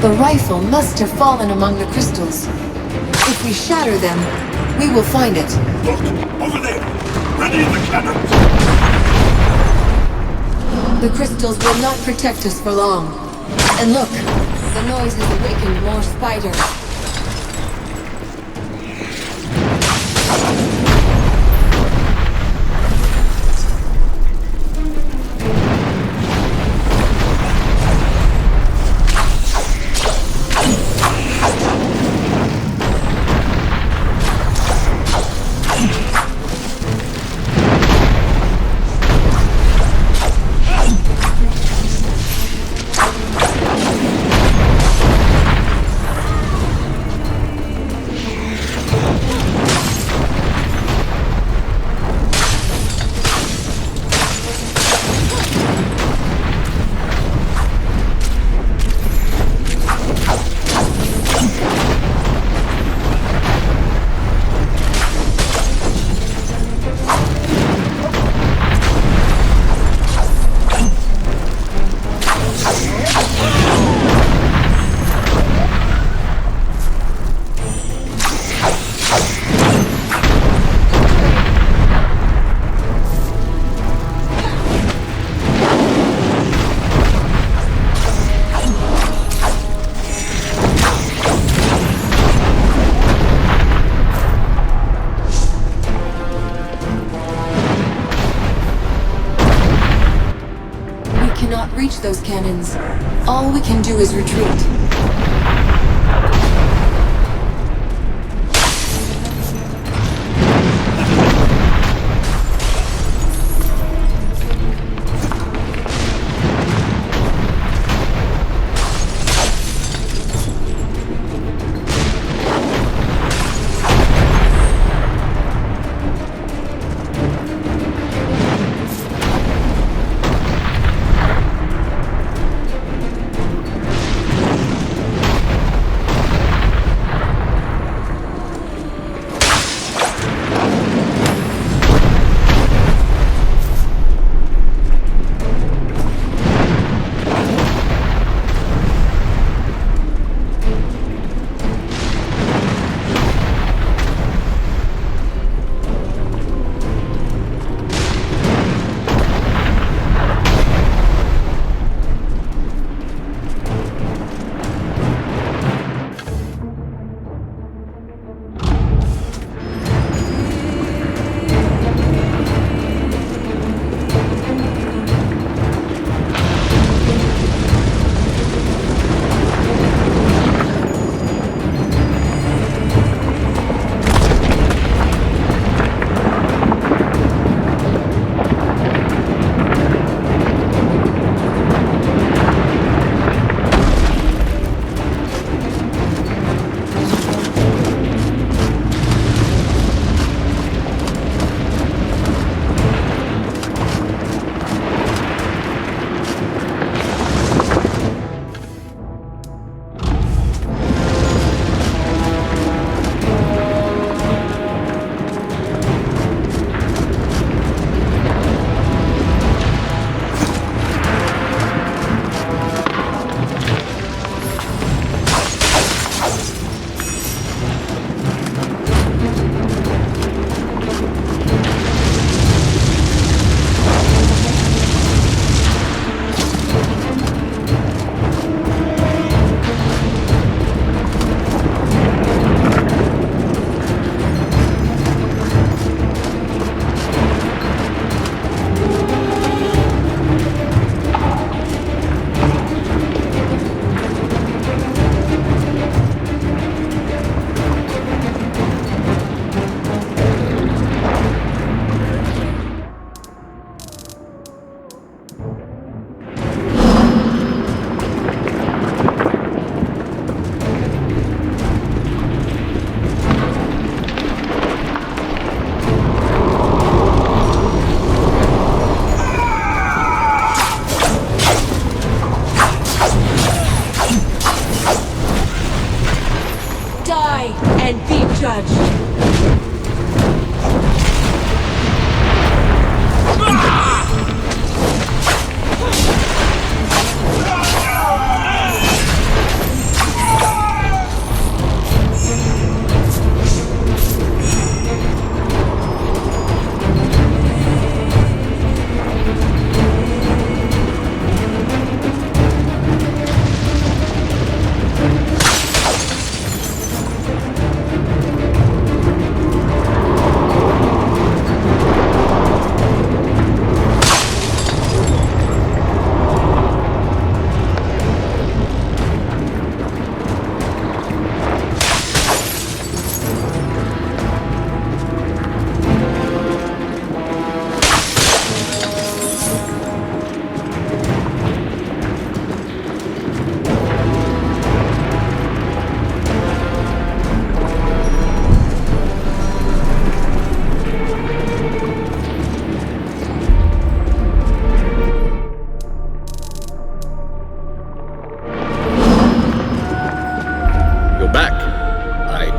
The rifle must have fallen among the crystals. If we shatter them, we will find it. Look! Over there! Ready the cannons! The crystals will not protect us for long. And look, the noise has awakened more spiders. Reach those cannons. All we can do is retreat.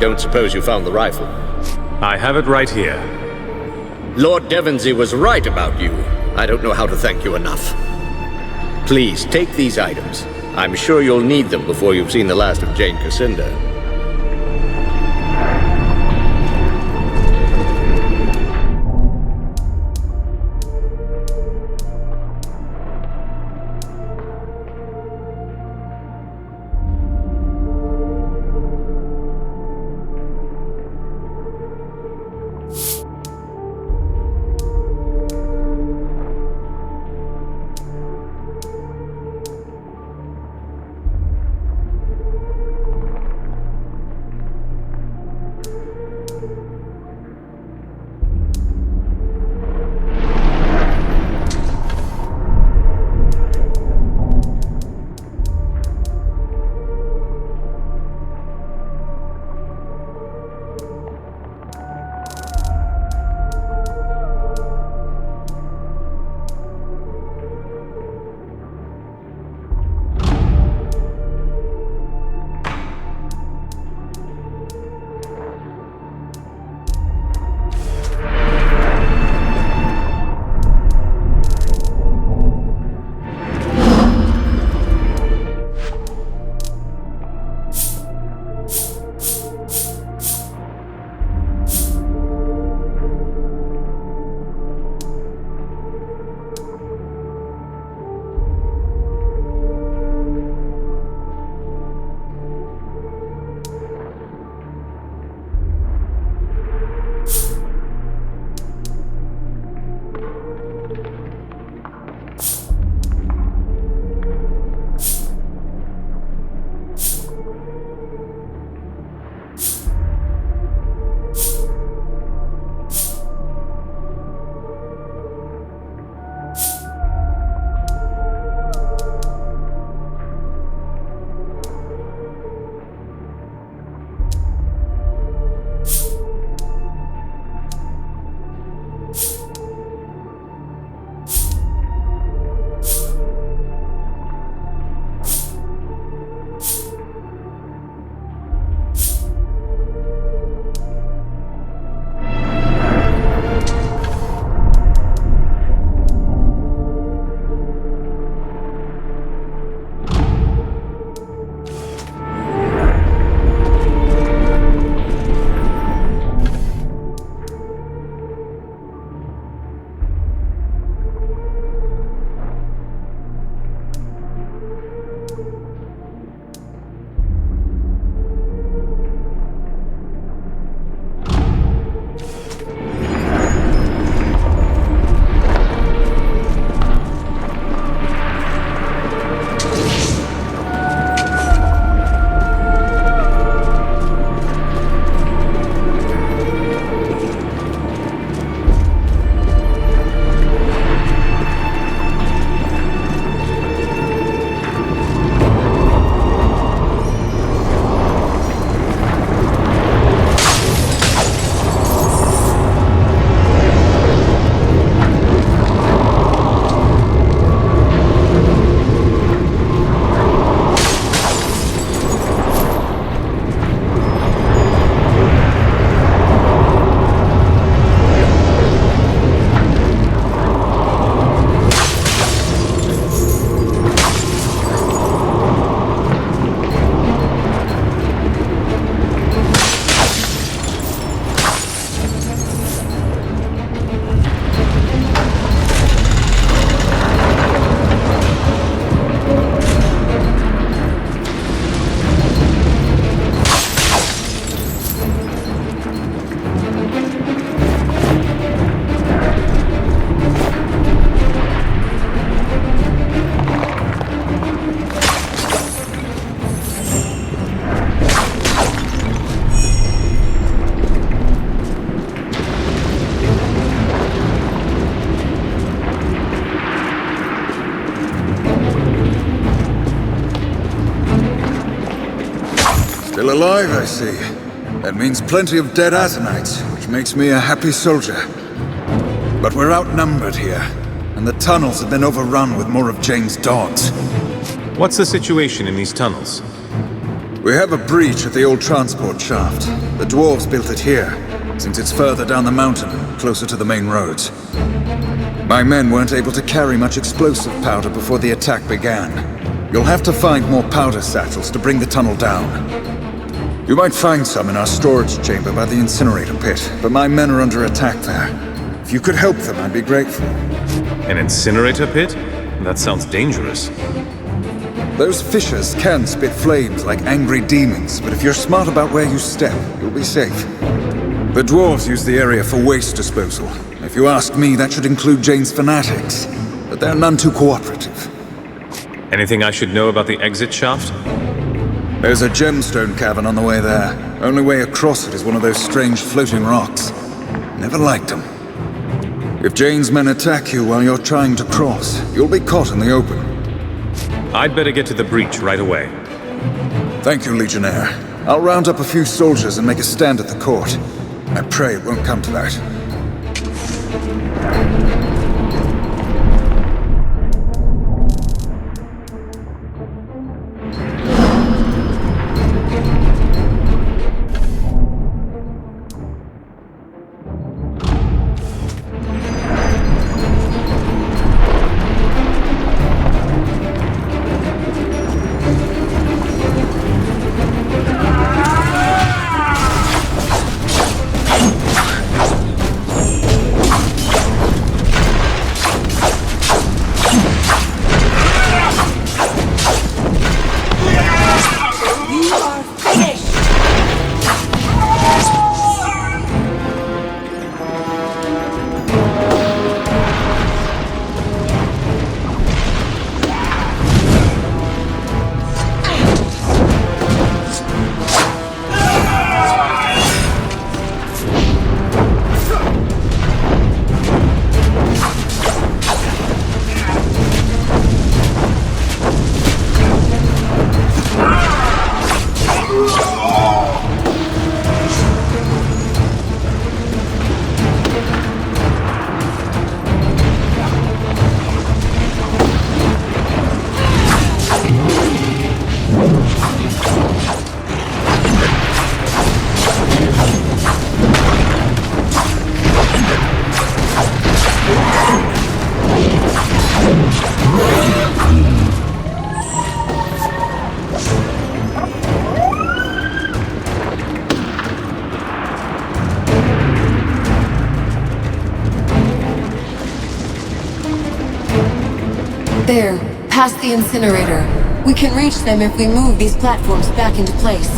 don't suppose you found the rifle. I have it right here. Lord Devonsey was right about you. I don't know how to thank you enough. Please, take these items. I'm sure you'll need them before you've seen the last of Jane Cassinder. Still alive, I see. That means plenty of dead Azunites, which makes me a happy soldier. But we're outnumbered here, and the tunnels have been overrun with more of Jane's dogs. What's the situation in these tunnels? We have a breach at the old transport shaft. The dwarves built it here, since it's further down the mountain, closer to the main roads. My men weren't able to carry much explosive powder before the attack began. You'll have to find more powder satchels to bring the tunnel down. You might find some in our storage chamber by the incinerator pit, but my men are under attack there. If you could help them, I'd be grateful. An incinerator pit? That sounds dangerous. Those fissures can spit flames like angry demons, but if you're smart about where you step, you'll be safe. The dwarves use the area for waste disposal. If you ask me, that should include Jane's fanatics, but they're none too cooperative. Anything I should know about the exit shaft? There's a gemstone cavern on the way there. Only way across it is one of those strange floating rocks. Never liked them. If Jane's men attack you while you're trying to cross, you'll be caught in the open. I'd better get to the breach right away. Thank you, Legionnaire. I'll round up a few soldiers and make a stand at the court. I pray it won't come to that. There, past the incinerator. We can reach them if we move these platforms back into place.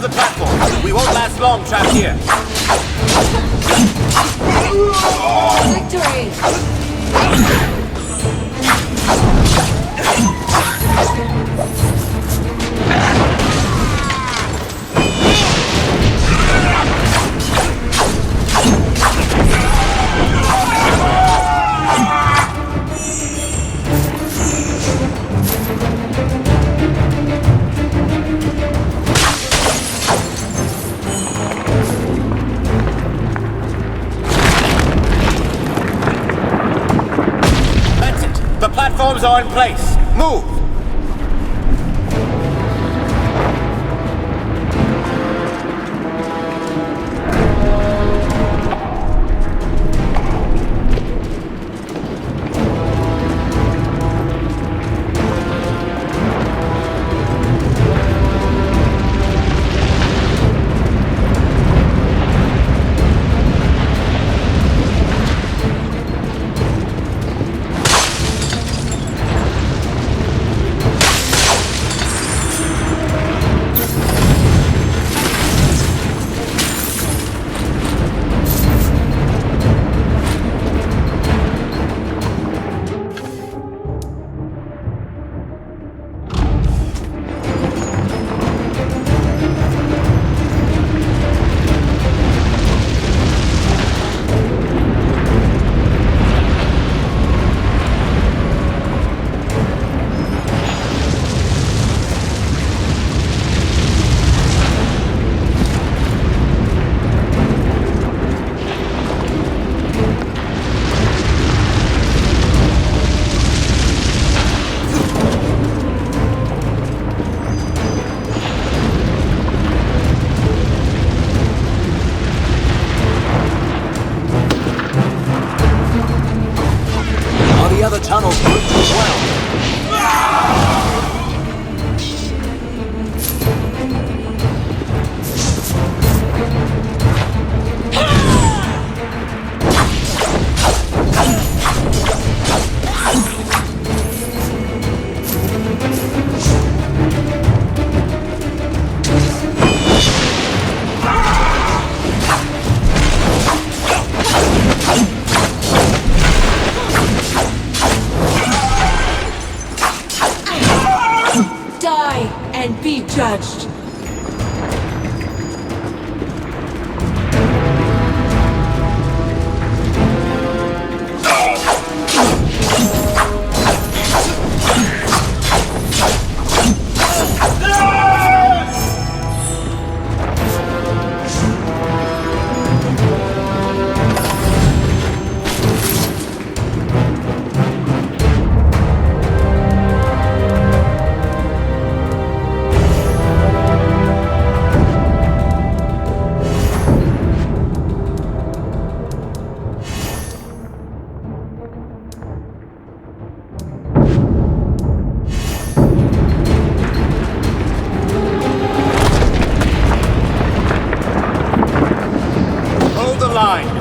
the platform. We won't last long trapped here. Victory! Platforms are in place. Move! Tunnels grouped as well. And be judged.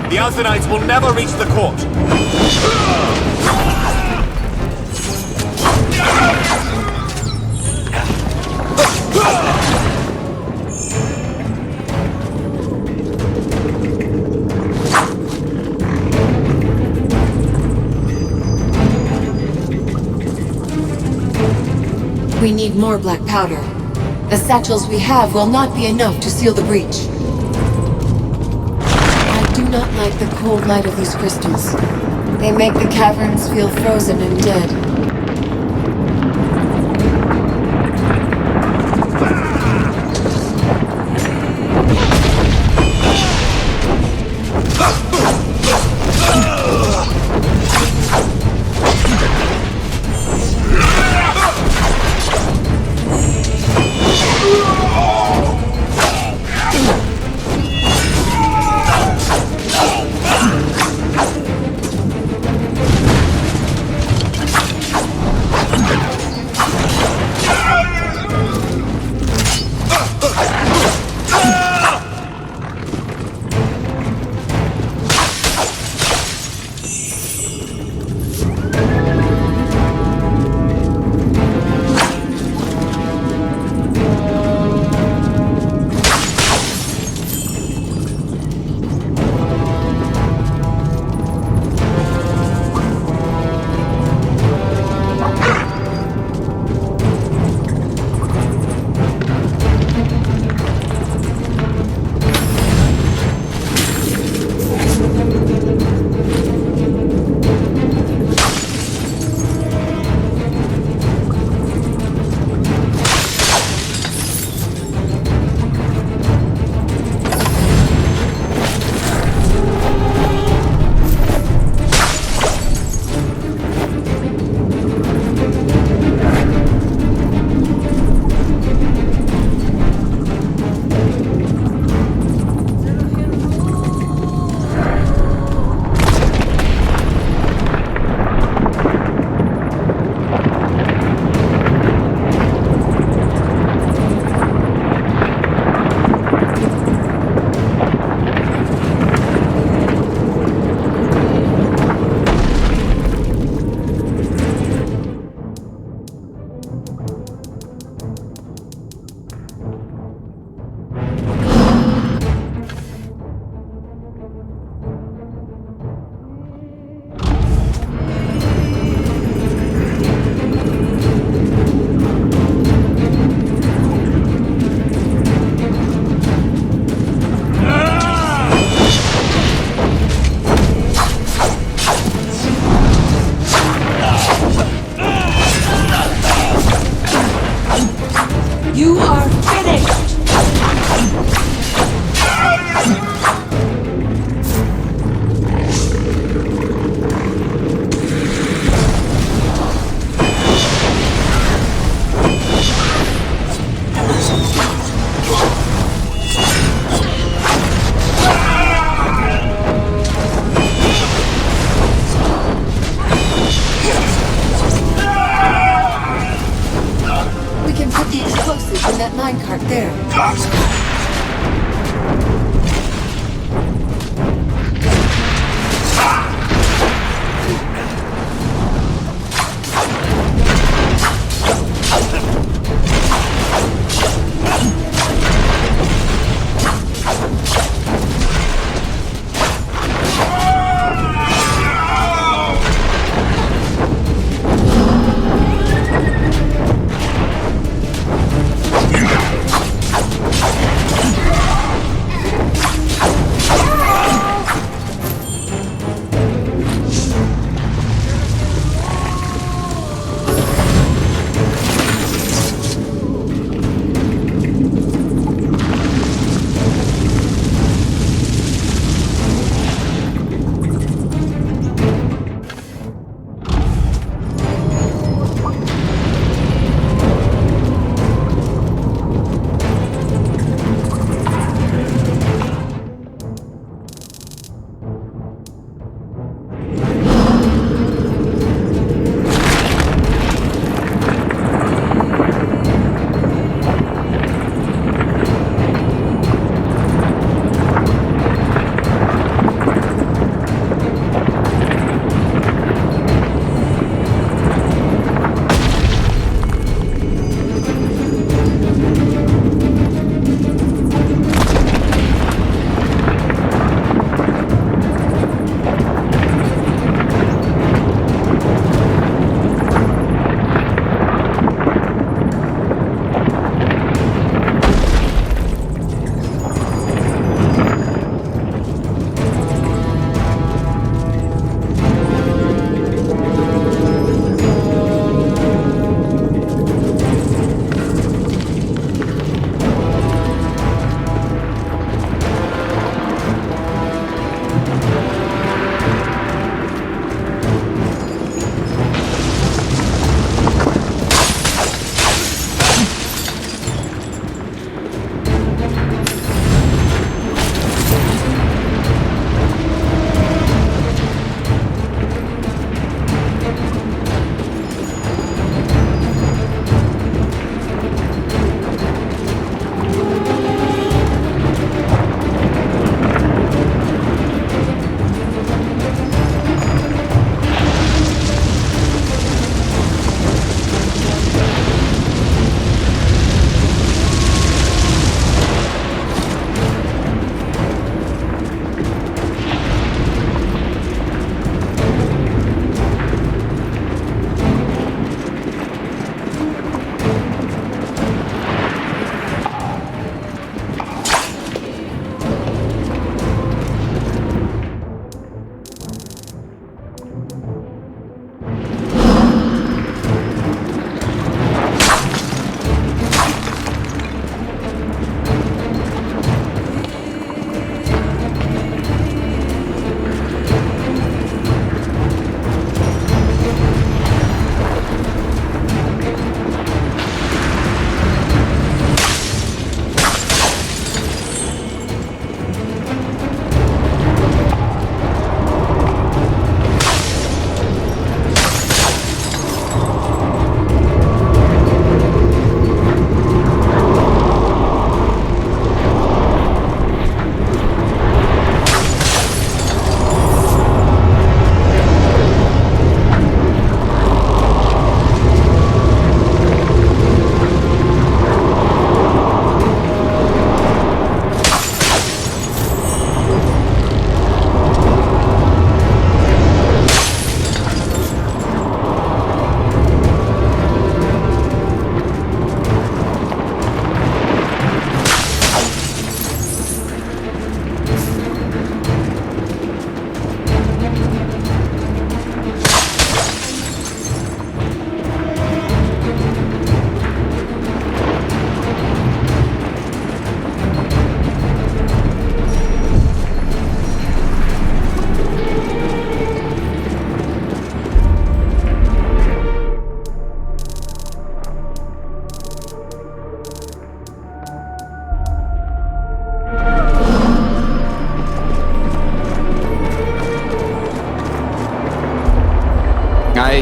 The Azunites will never reach the court. We need more black powder. The satchels we have will not be enough to seal the breach. I do not like the cold light of these crystals. They make the caverns feel frozen and dead. You are finished! We can put the explosives in that minecart there.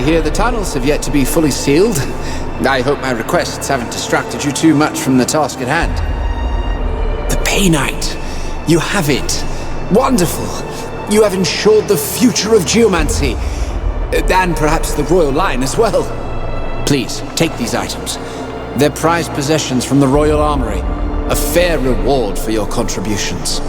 hear the tunnels have yet to be fully sealed. I hope my requests haven't distracted you too much from the task at hand. The Pay Knight. You have it. Wonderful. You have ensured the future of geomancy. And perhaps the royal line as well. Please, take these items. They're prized possessions from the royal armory. A fair reward for your contributions.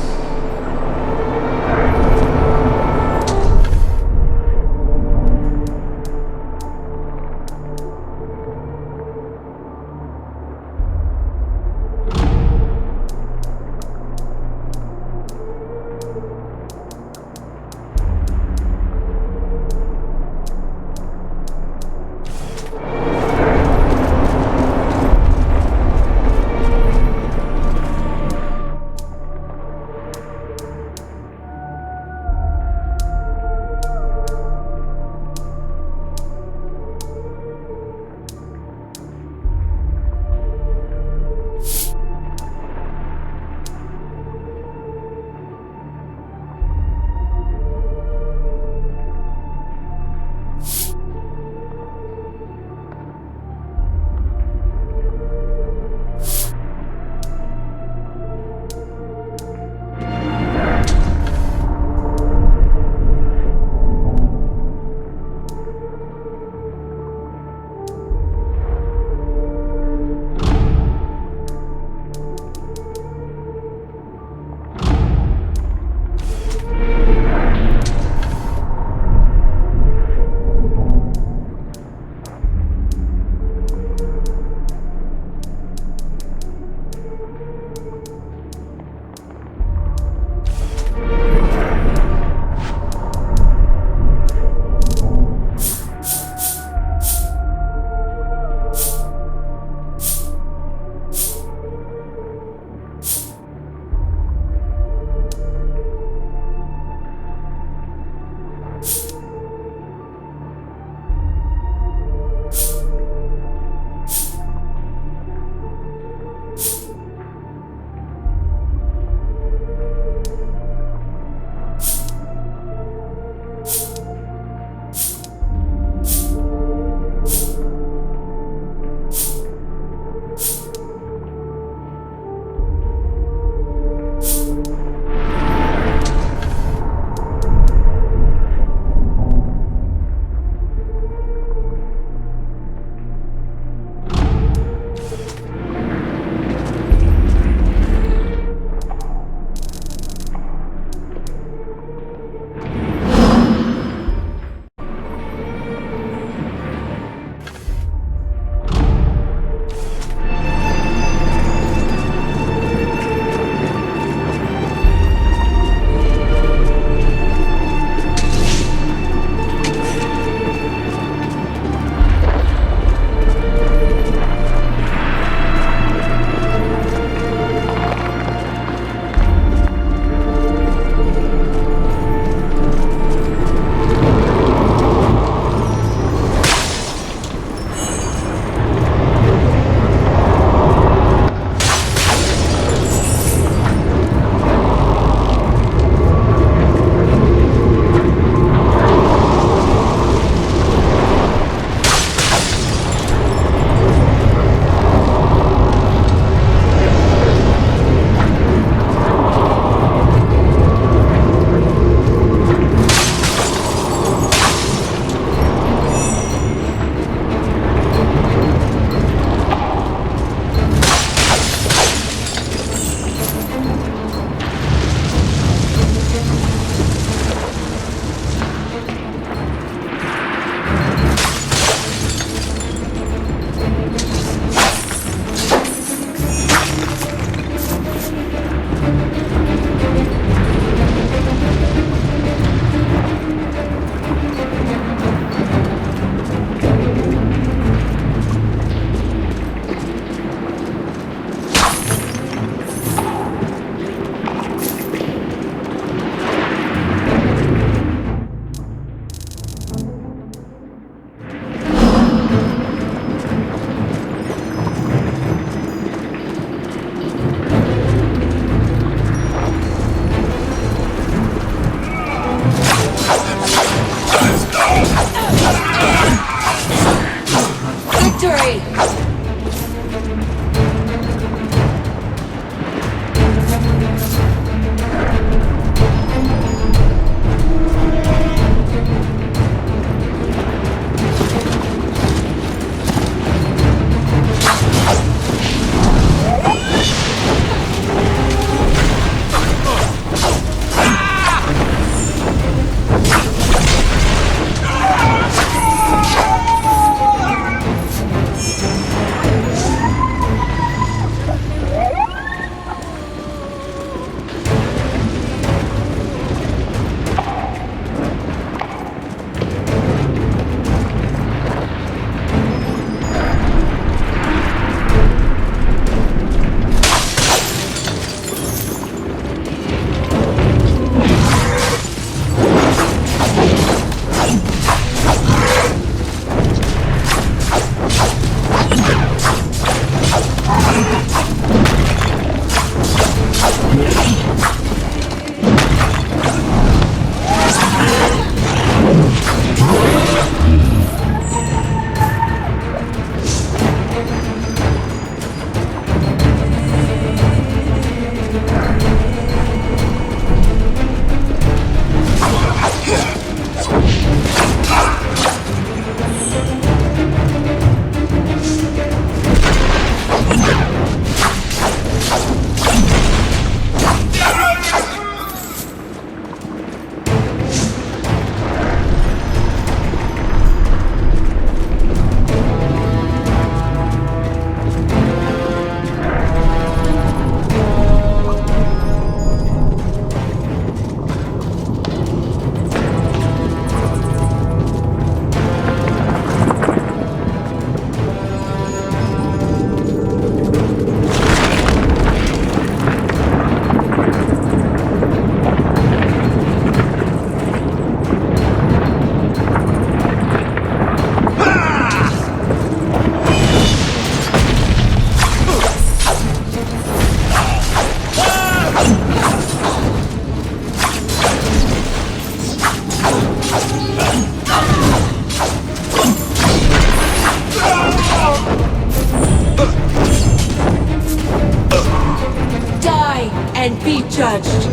be judged.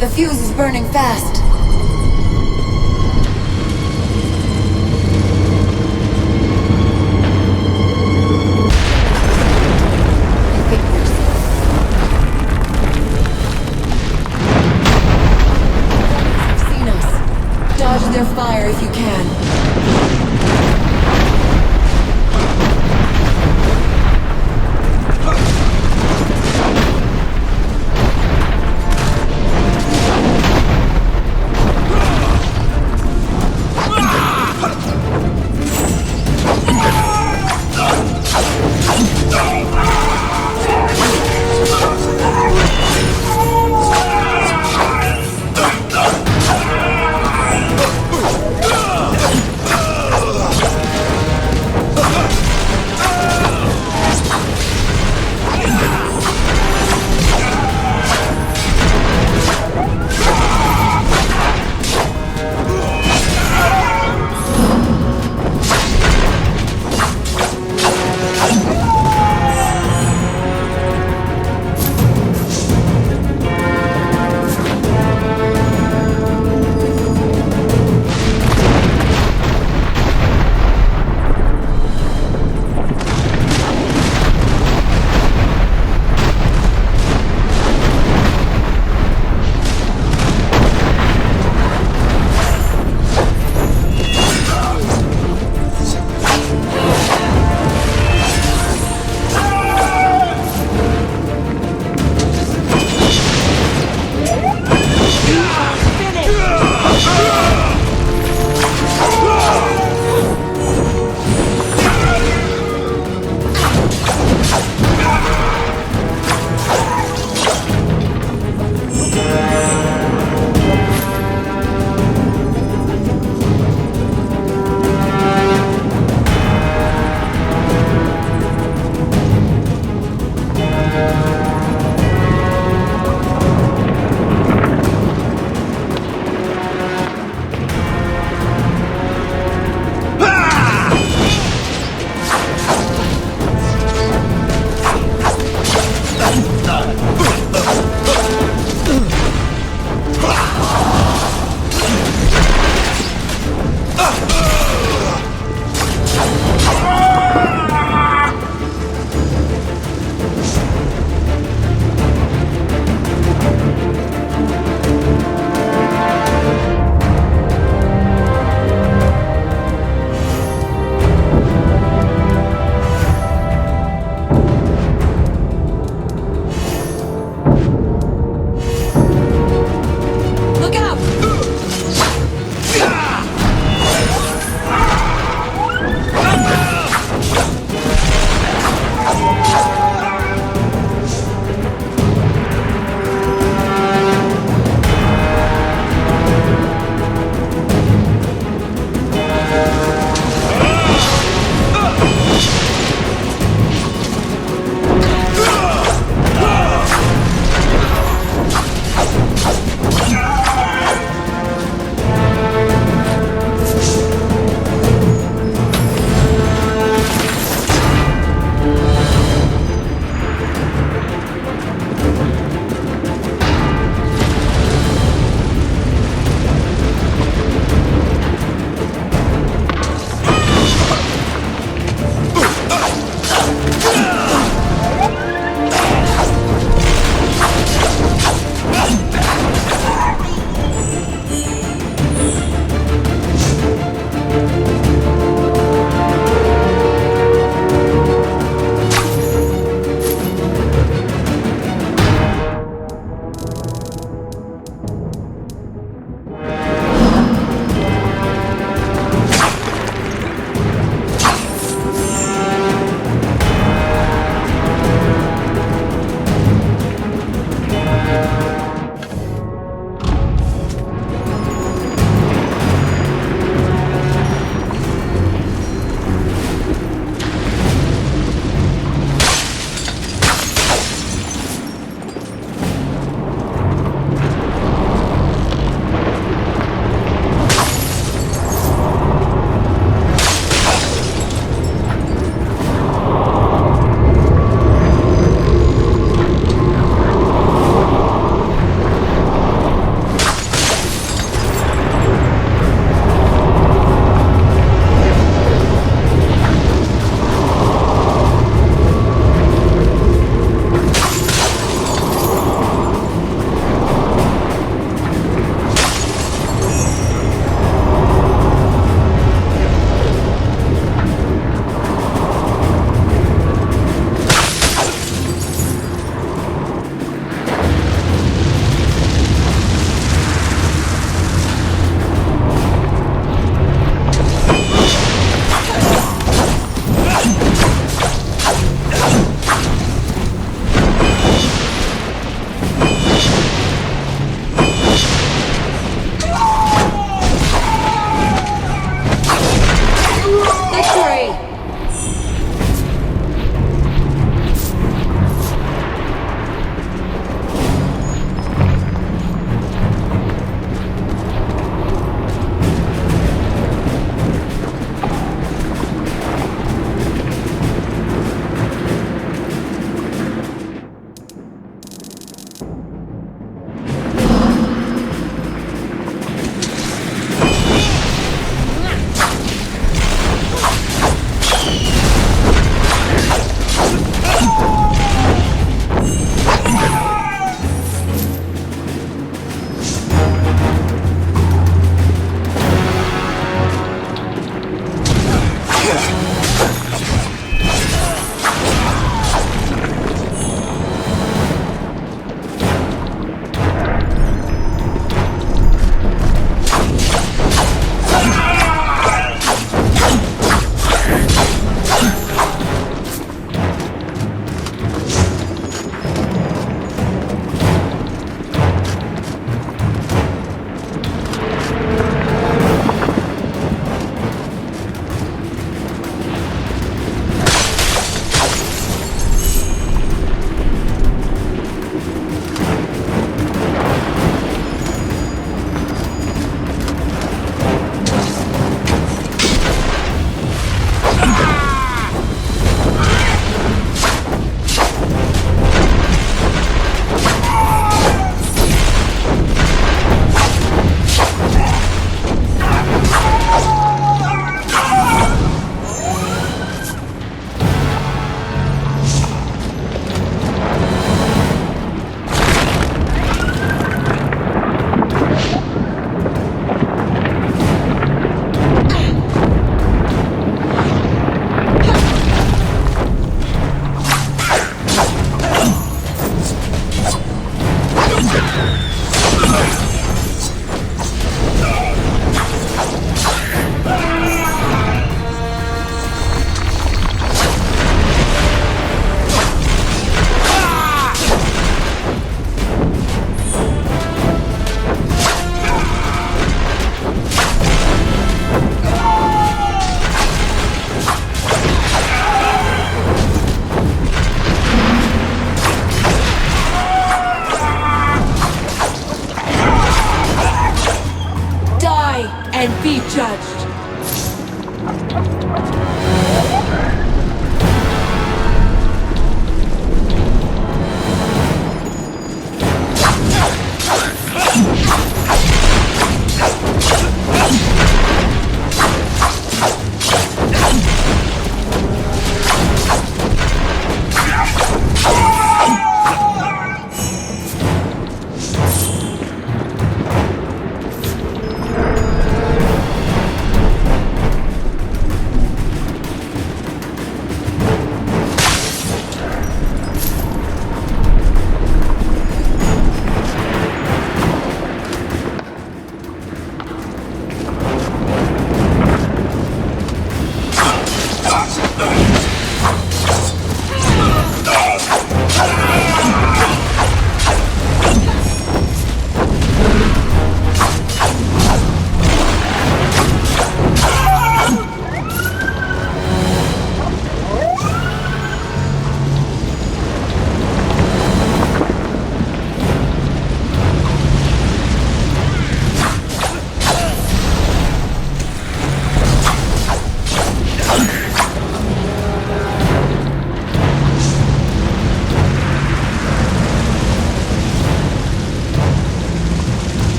The fuse is burning fast. I think they're safe. They've seen us. Dodge their fire if you can.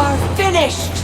are finished!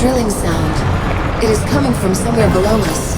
drilling sound. It is coming from somewhere below us.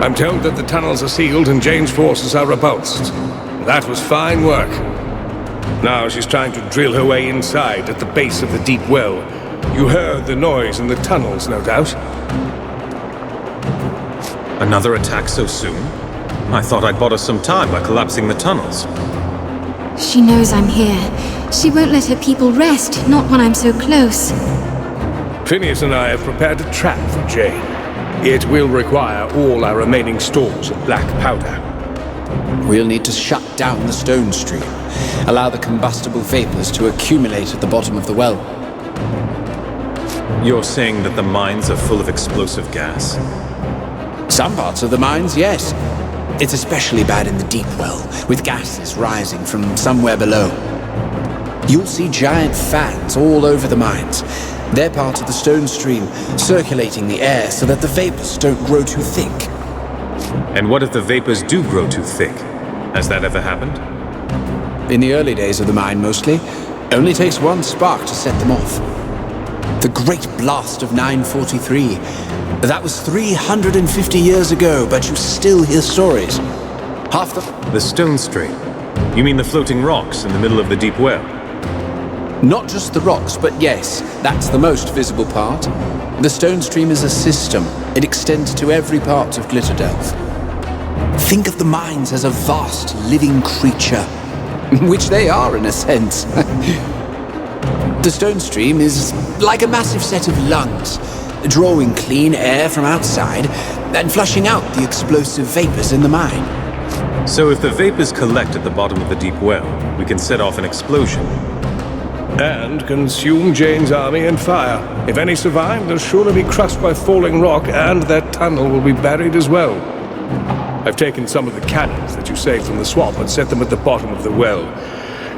I'm told that the tunnels are sealed and Jane's forces are repulsed. That was fine work. Now she's trying to drill her way inside at the base of the deep well. You heard the noise in the tunnels, no doubt? Another attack so soon? I thought I'd bought us some time by collapsing the tunnels. She knows I'm here. She won't let her people rest, not when I'm so close. Phineas and I have prepared a trap for Jane. It will require all our remaining stores of black powder. We'll need to shut down the stone stream, allow the combustible vapors to accumulate at the bottom of the well. You're saying that the mines are full of explosive gas? Some parts of the mines, yes. It's especially bad in the deep well, with gases rising from somewhere below. You'll see giant fans all over the mines. They're part of the stone stream, circulating the air so that the vapors don't grow too thick. And what if the vapors do grow too thick? Has that ever happened? In the early days of the mine, mostly. Only takes one spark to set them off. The Great Blast of 943. That was 350 years ago, but you still hear stories. Half The stone stream? You mean the floating rocks in the middle of the deep well? Not just the rocks, but yes, that's the most visible part. The stone stream is a system. It extends to every part of Glitterdelve. Think of the mines as a vast living creature, which they are in a sense. The stone stream is like a massive set of lungs, drawing clean air from outside and flushing out the explosive vapors in the mine. So if the vapors collect at the bottom of the deep well, we can set off an explosion. And consume Jane's army in fire. If any survive, they'll surely be crushed by falling rock, and that tunnel will be buried as well. I've taken some of the cannons that you saved from the swamp and set them at the bottom of the well.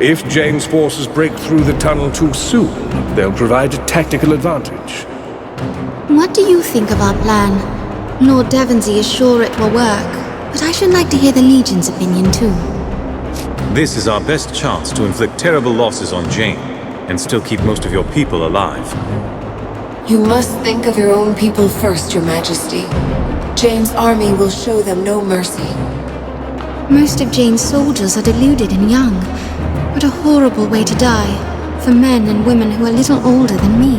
If Jane's forces break through the tunnel too soon, they'll provide a tactical advantage. What do you think of our plan? Lord Devonsey is sure it will work, but I should like to hear the Legion's opinion too. This is our best chance to inflict terrible losses on Jane, and still keep most of your people alive. You must think of your own people first, Your Majesty. Jane's army will show them no mercy. Most of Jane's soldiers are deluded and young. What a horrible way to die, for men and women who are little older than me.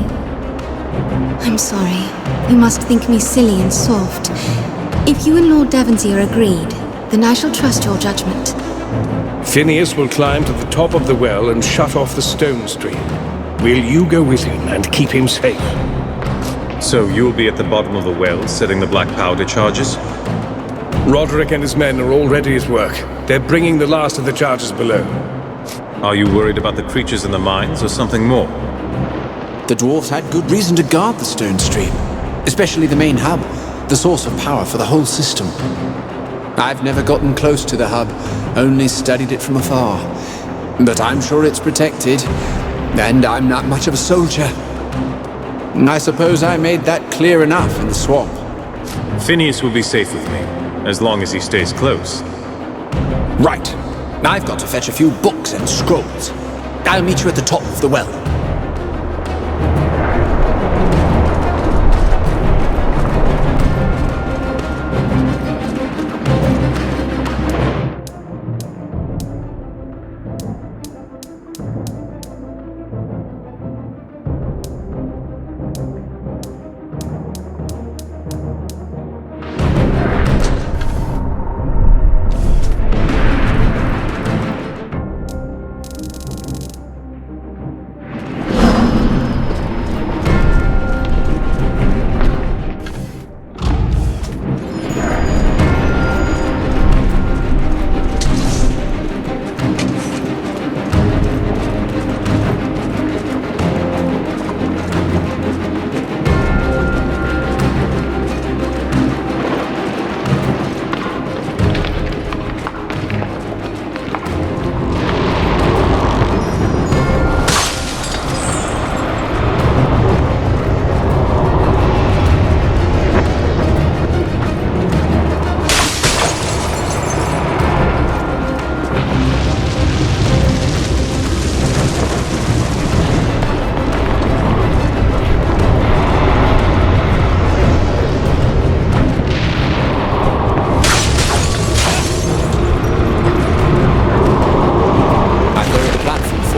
I'm sorry. You must think me silly and soft. If you and Lord Devonsey are agreed, then I shall trust your judgment. Phineas will climb to the top of the well and shut off the stone stream. Will you go with him and keep him safe? So you'll be at the bottom of the well, setting the black powder charges? Roderick and his men are already at work. They're bringing the last of the charges below. Are you worried about the creatures in the mines, or something more? The dwarves had good reason to guard the stone stream, especially the main hub, the source of power for the whole system. I've never gotten close to the hub, only studied it from afar. But I'm sure it's protected, and I'm not much of a soldier. I suppose I made that clear enough in the swamp. Phineas will be safe with me, as long as he stays close. Right. I've got to fetch a few books and scrolls. I'll meet you at the top of the well.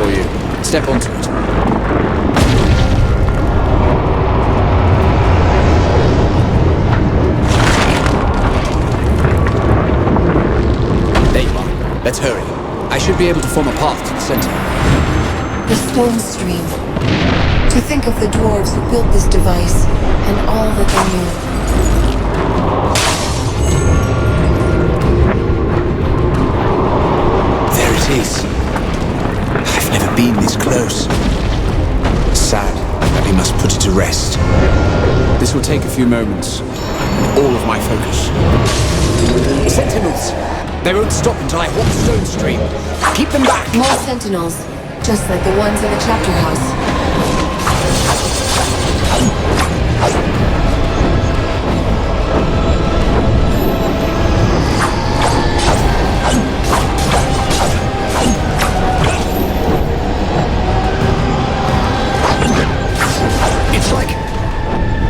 for you. Step onto it. There you are. Let's hurry. I should be able to form a path to the center. The stone stream. To think of the dwarves who built this device, and all that they knew. There it is. I've never been this close. Sad that we must put it to rest. This will take a few moments, and all of my focus. Sentinels! They won't stop until I haunt the stone stream. Keep them back! More sentinels, just like the ones in the chapter house. It's like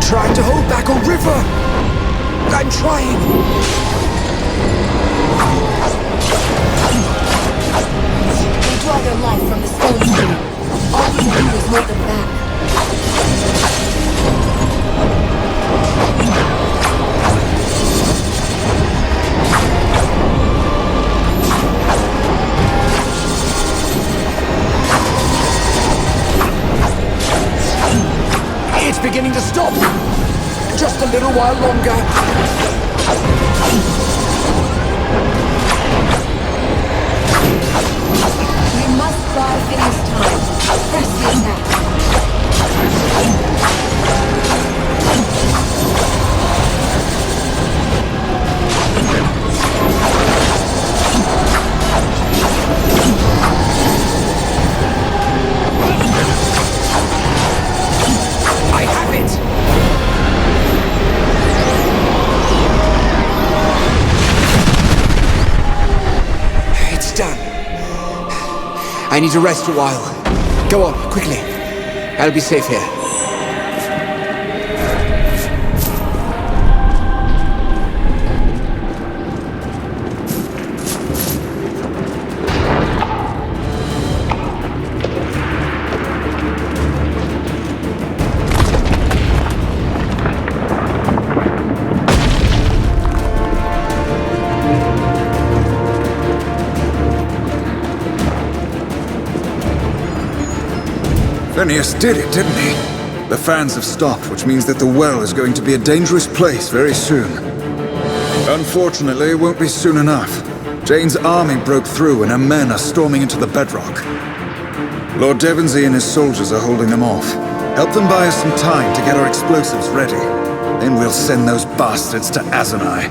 trying to hold back a river. I'm trying. They draw their life from the stone stream. All we can do is hold them back. It's beginning to stop. Just a little while longer. We must buy Phineas time. Press the attack. I have it! It's done. I need to rest a while. Go on, quickly. I'll be safe here. Phineas did it, didn't he? The fans have stopped, which means that the well is going to be a dangerous place very soon. Unfortunately, it won't be soon enough. Jane's army broke through and her men are storming into the bedrock. Lord Devonsey and his soldiers are holding them off. Help them buy us some time to get our explosives ready. Then we'll send those bastards to Azunai.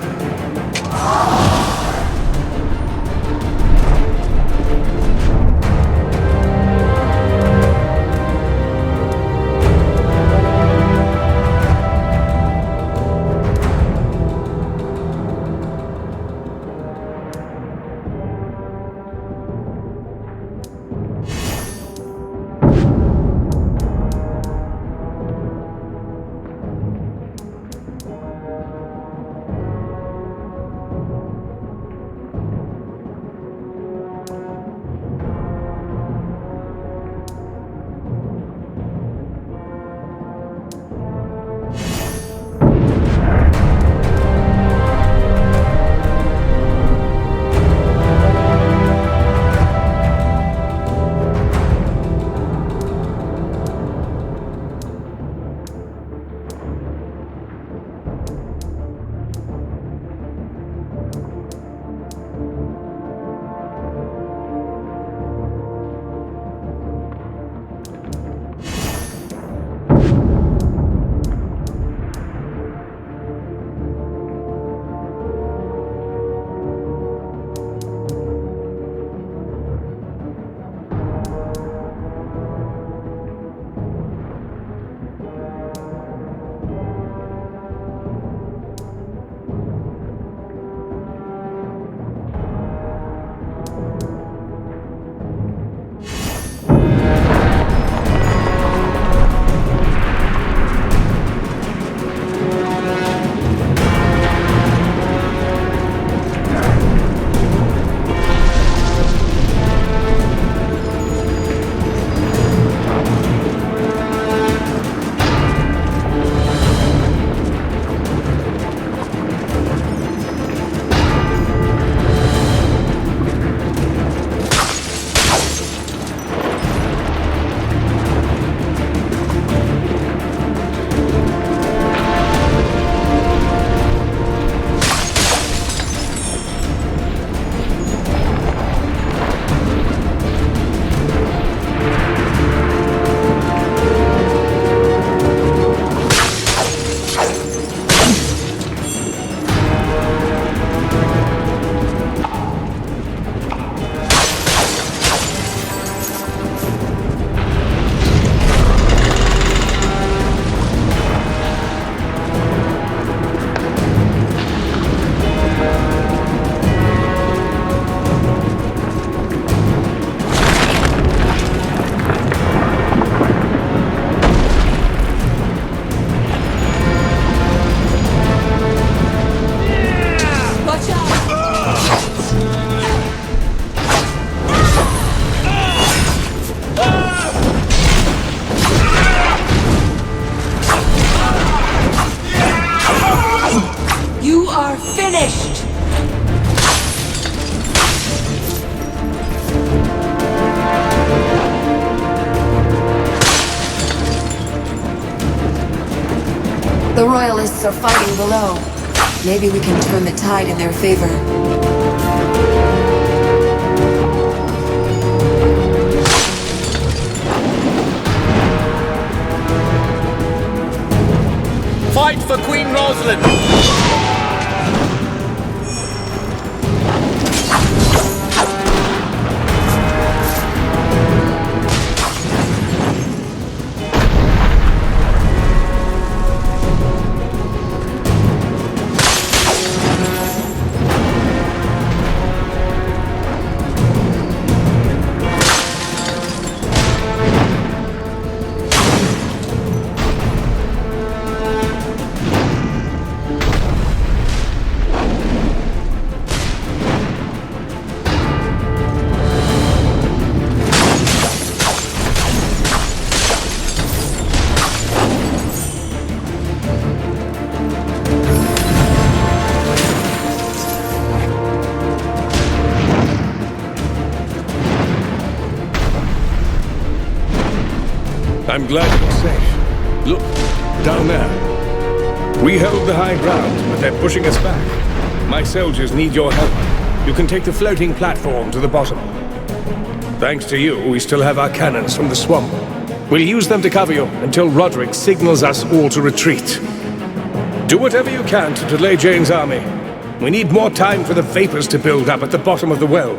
The Royalists are fighting below. Maybe we can turn the tide in their favor. Fight for Queen Roslin! I'm glad you're safe. Look, down there. We held the high ground, but they're pushing us back. My soldiers need your help. You can take the floating platform to the bottom. Thanks to you, we still have our cannons from the swamp. We'll use them to cover you until Roderick signals us all to retreat. Do whatever you can to delay Jane's army. We need more time for the vapors to build up at the bottom of the well.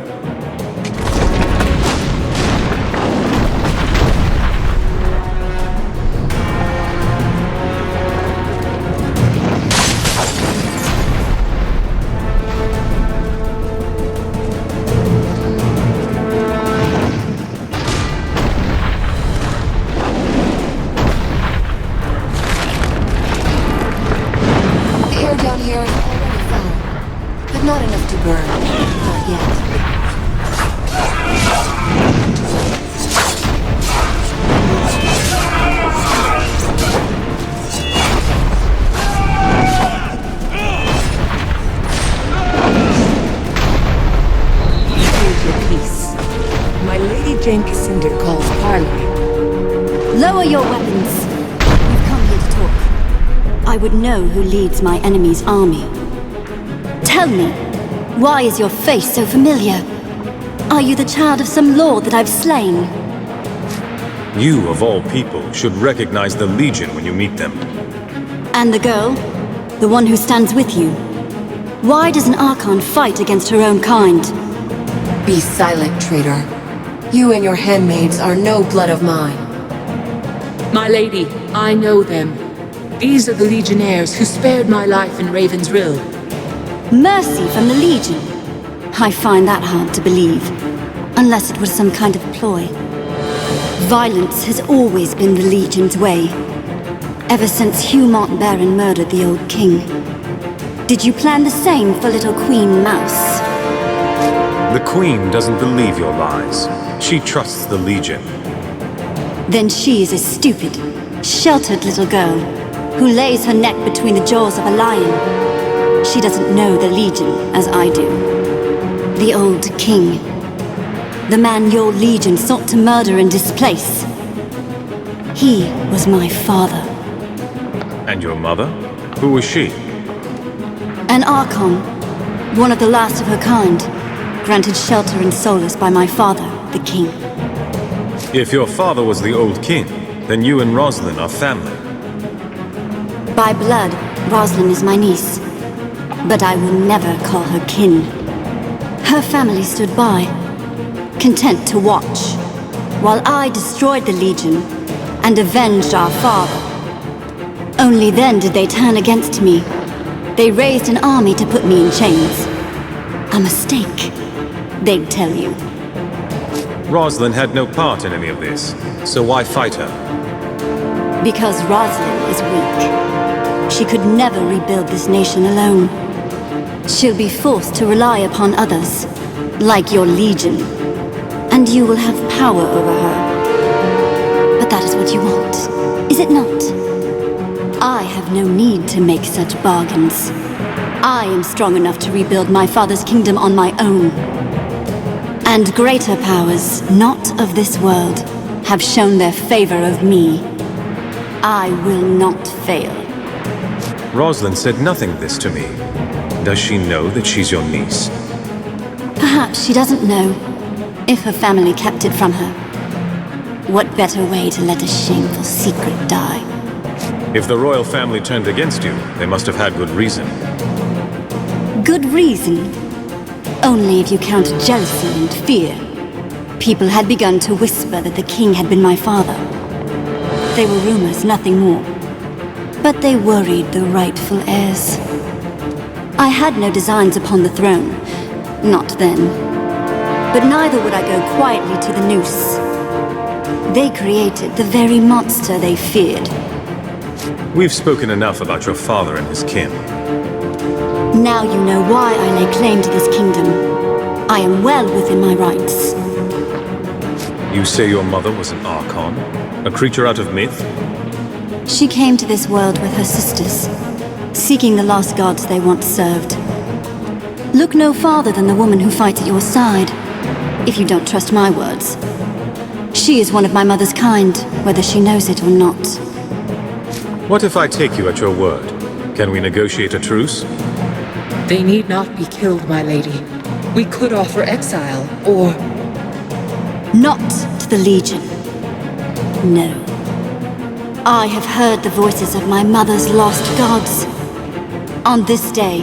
Cassinder calls parley. Lower your weapons. You've come here to talk. I would know who leads my enemy's army. Tell me, why is your face so familiar? Are you the child of some lord that I've slain? You, of all people, should recognize the Legion when you meet them. And the girl? The one who stands with you? Why does an Archon fight against her own kind? Be silent, traitor. You and your handmaids are no blood of mine. My lady, I know them. These are the legionnaires who spared my life in Raven's Rill. Mercy from the Legion? I find that hard to believe. Unless it was some kind of ploy. Violence has always been the Legion's way. Ever since Hugh Montbaron murdered the old king. Did you plan the same for little Queen Mouse? The Queen doesn't believe your lies. She trusts the Legion. Then she is a stupid, sheltered little girl who lays her neck between the jaws of a lion. She doesn't know the Legion as I do. The old king. The man your Legion sought to murder and displace. He was my father. And your mother? Who was she? An Archon. One of the last of her kind. Granted shelter and solace by my father, the king. If your father was the old king, then you and Roslin are family. By blood, Roslin is my niece. But I will never call her kin. Her family stood by, content to watch, while I destroyed the Legion and avenged our father. Only then did they turn against me. They raised an army to put me in chains. A mistake, they'd tell you. Roslin had no part in any of this, so why fight her? Because Roslin is weak. She could never rebuild this nation alone. She'll be forced to rely upon others, like your Legion. And you will have power over her. But that is what you want, is it not? I have no need to make such bargains. I am strong enough to rebuild my father's kingdom on my own. And greater powers, not of this world, have shown their favor of me. I will not fail. Roslin said nothing of this to me. Does she know that she's your niece? Perhaps she doesn't know, if her family kept it from her. What better way to let a shameful secret die? If the royal family turned against you, they must have had good reason. Good reason? Only if you count jealousy and fear. People had begun to whisper that the king had been my father. They were rumors, nothing more. But they worried the rightful heirs. I had no designs upon the throne. Not then. But neither would I go quietly to the noose. They created the very monster they feared. We've spoken enough about your father and his kin. Now you know why I lay claim to this kingdom. I am well within my rights. You say your mother was an Archon? A creature out of myth? She came to this world with her sisters, seeking the lost gods they once served. Look no farther than the woman who fights at your side, if you don't trust my words. She is one of my mother's kind, whether she knows it or not. What if I take you at your word? Can we negotiate a truce? They need not be killed, my lady. We could offer exile, or... Not to the Legion. No. I have heard the voices of my mother's lost gods. On this day,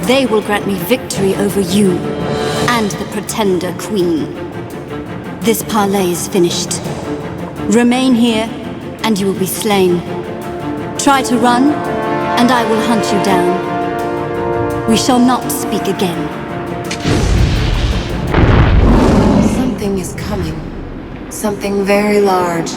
they will grant me victory over you and the Pretender Queen. This parley is finished. Remain here, and you will be slain. Try to run, and I will hunt you down. We shall not speak again. Something is coming. Something very large.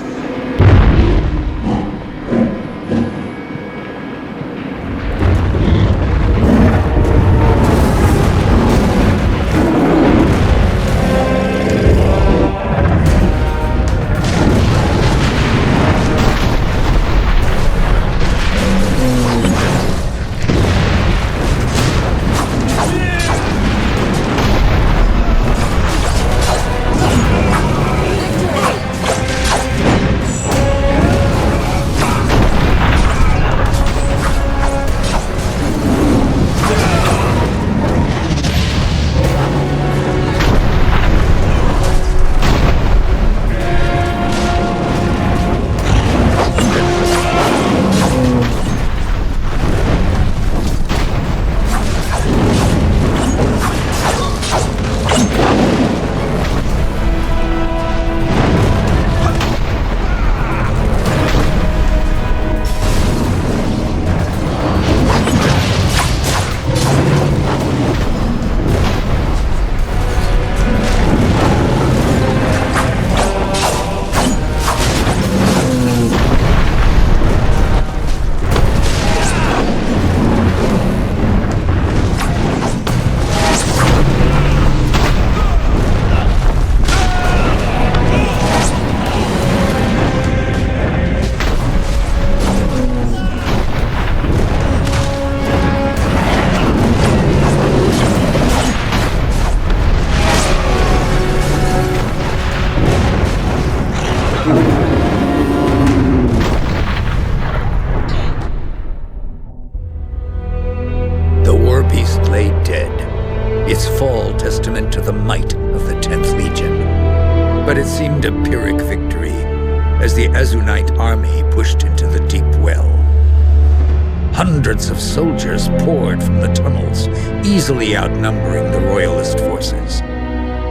Hundreds of soldiers poured from the tunnels, easily outnumbering the royalist forces.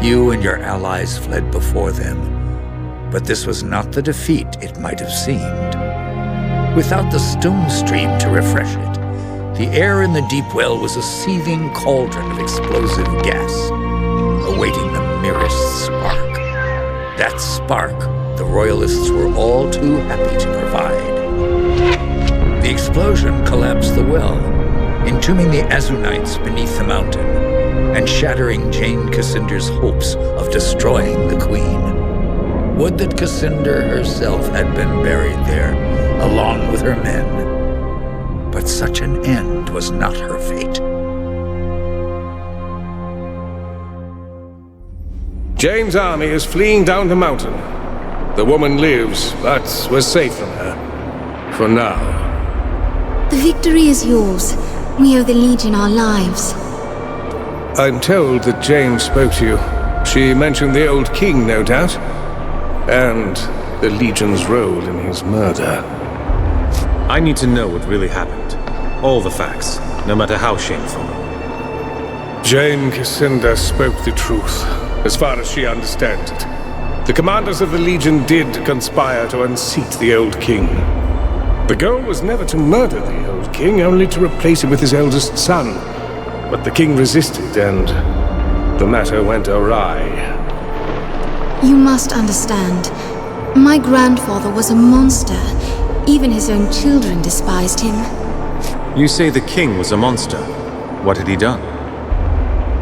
You and your allies fled before them, but this was not the defeat it might have seemed. Without the stone stream to refresh it, the air in the deep well was a seething cauldron of explosive gas, awaiting the merest spark. That spark the royalists were all too happy to provide. The explosion collapsed the well, entombing the Azunites beneath the mountain, and shattering Jane Cassinder's hopes of destroying the Queen. Would that Cassinder herself had been buried there, along with her men. But such an end was not her fate. Jane's army is fleeing down the mountain. The woman lives, but we're safe from her. For now. The victory is yours. We owe the Legion our lives. I'm told that Jane spoke to you. She mentioned the old king, no doubt, and the Legion's role in his murder. I need to know what really happened. All the facts, no matter how shameful. Jane Cassinder spoke the truth, as far as she understands it. The commanders of the Legion did conspire to unseat the old king. The goal was never to murder the old king, only to replace him with his eldest son. But the king resisted, and the matter went awry. You must understand. My grandfather was a monster. Even his own children despised him. You say the king was a monster. What had he done?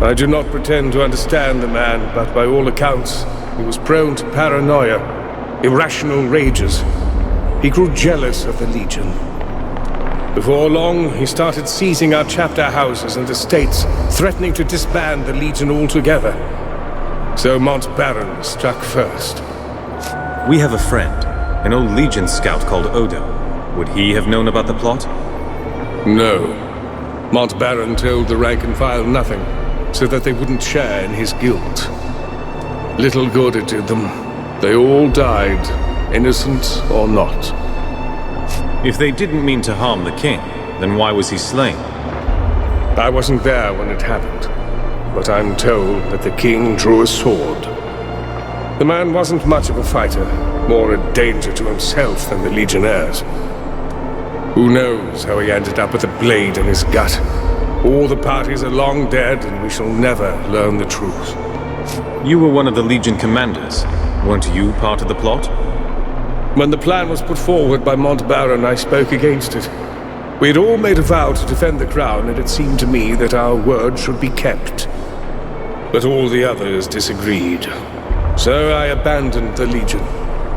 I do not pretend to understand the man, but by all accounts, he was prone to paranoia, irrational rages. He grew jealous of the Legion. Before long, he started seizing our chapter houses and estates, threatening to disband the Legion altogether. So Mont Baron struck first. We have a friend, an old Legion scout called Odo. Would he have known about the plot? No. Mont Baron told the rank and file nothing, so that they wouldn't share in his guilt. Little good it did them. They all died, innocent or not. If they didn't mean to harm the king, then why was he slain? I wasn't there when it happened, but I'm told that the king drew a sword. The man wasn't much of a fighter, more a danger to himself than the legionnaires. Who knows how he ended up with a blade in his gut? All the parties are long dead, and we shall never learn the truth. You were one of the Legion commanders. Weren't you part of the plot? When the plan was put forward by Mont Baron, I spoke against it. We had all made a vow to defend the crown, and it seemed to me that our word should be kept. But all the others disagreed. So I abandoned the Legion,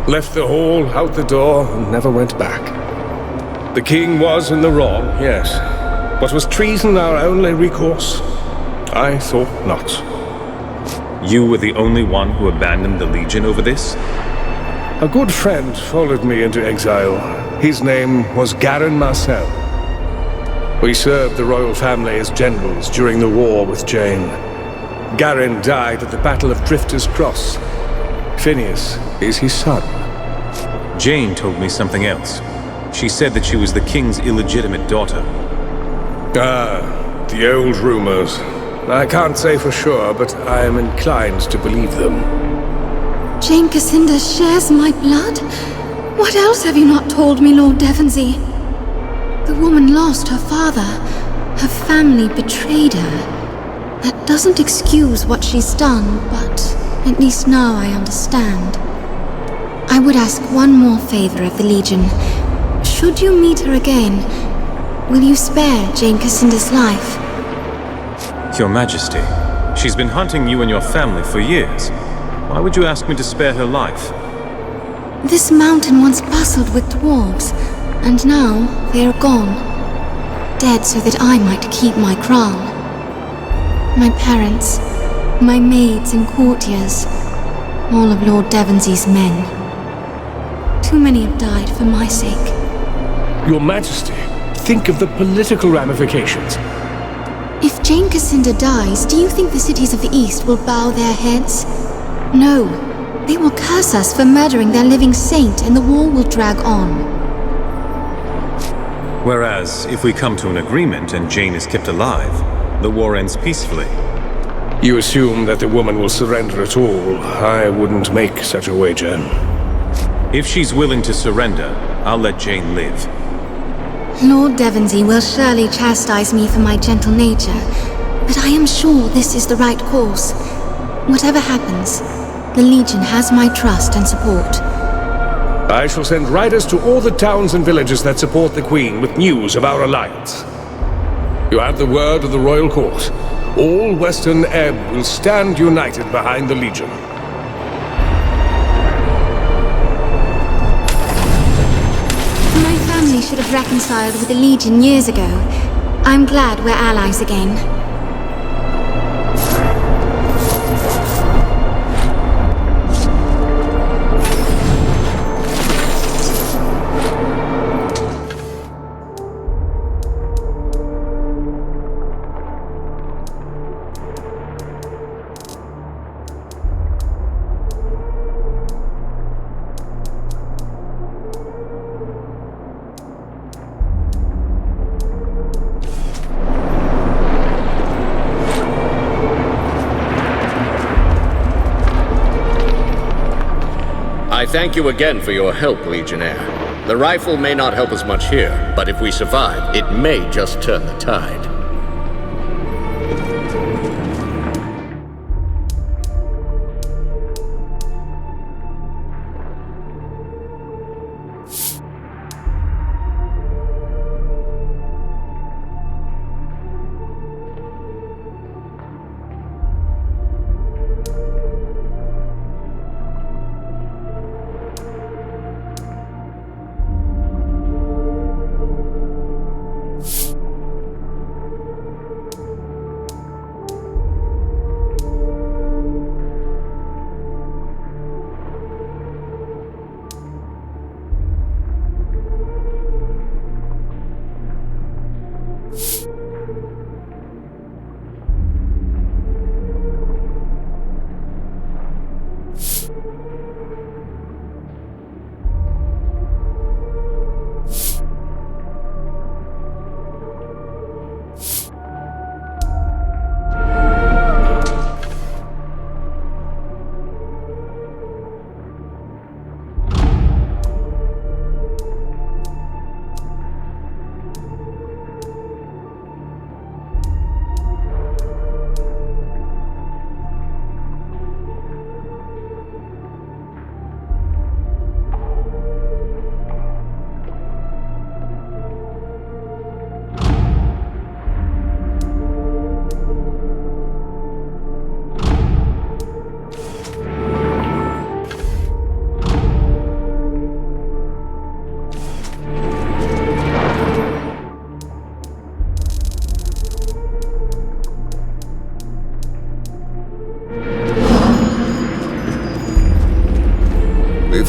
left the hall, out the door, and never went back. The king was in the wrong, yes. But was treason our only recourse? I thought not. You were the only one who abandoned the Legion over this? A good friend followed me into exile. His name was Garin Marcel. We served the royal family as generals during the war with Jane. Garin died at the Battle of Drifter's Cross. Phineas is his son. Jane told me something else. She said that she was the king's illegitimate daughter. Ah, the old rumors. I can't say for sure, but I am inclined to believe them. Jane Cassinder shares my blood? What else have you not told me, Lord Devonsey? The woman lost her father. Her family betrayed her. That doesn't excuse what she's done, but at least now I understand. I would ask one more favor of the Legion. Should you meet her again, will you spare Jane Cassinder's life? Your Majesty, she's been hunting you and your family for years. Why would you ask me to spare her life? This mountain once bustled with dwarves, and now they are gone. Dead so that I might keep my crown. My parents, my maids and courtiers, all of Lord Devonsey's men. Too many have died for my sake. Your Majesty, think of the political ramifications. If Jane Cassinder dies, do you think the cities of the East will bow their heads? No. They will curse us for murdering their living saint, and the war will drag on. Whereas, if we come to an agreement and Jane is kept alive, the war ends peacefully. You assume that the woman will surrender at all. I wouldn't make such a wager. If she's willing to surrender, I'll let Jane live. Lord Devonsey will surely chastise me for my gentle nature, but I am sure this is the right course. Whatever happens, the Legion has my trust and support. I shall send riders to all the towns and villages that support the Queen with news of our alliance. You have the word of the Royal Court. All Western Ebb will stand united behind the Legion. My family should have reconciled with the Legion years ago. I'm glad we're allies again. thank you again for your help, Legionnaire. The rifle may not help us much here, but if we survive, it may just turn the tide.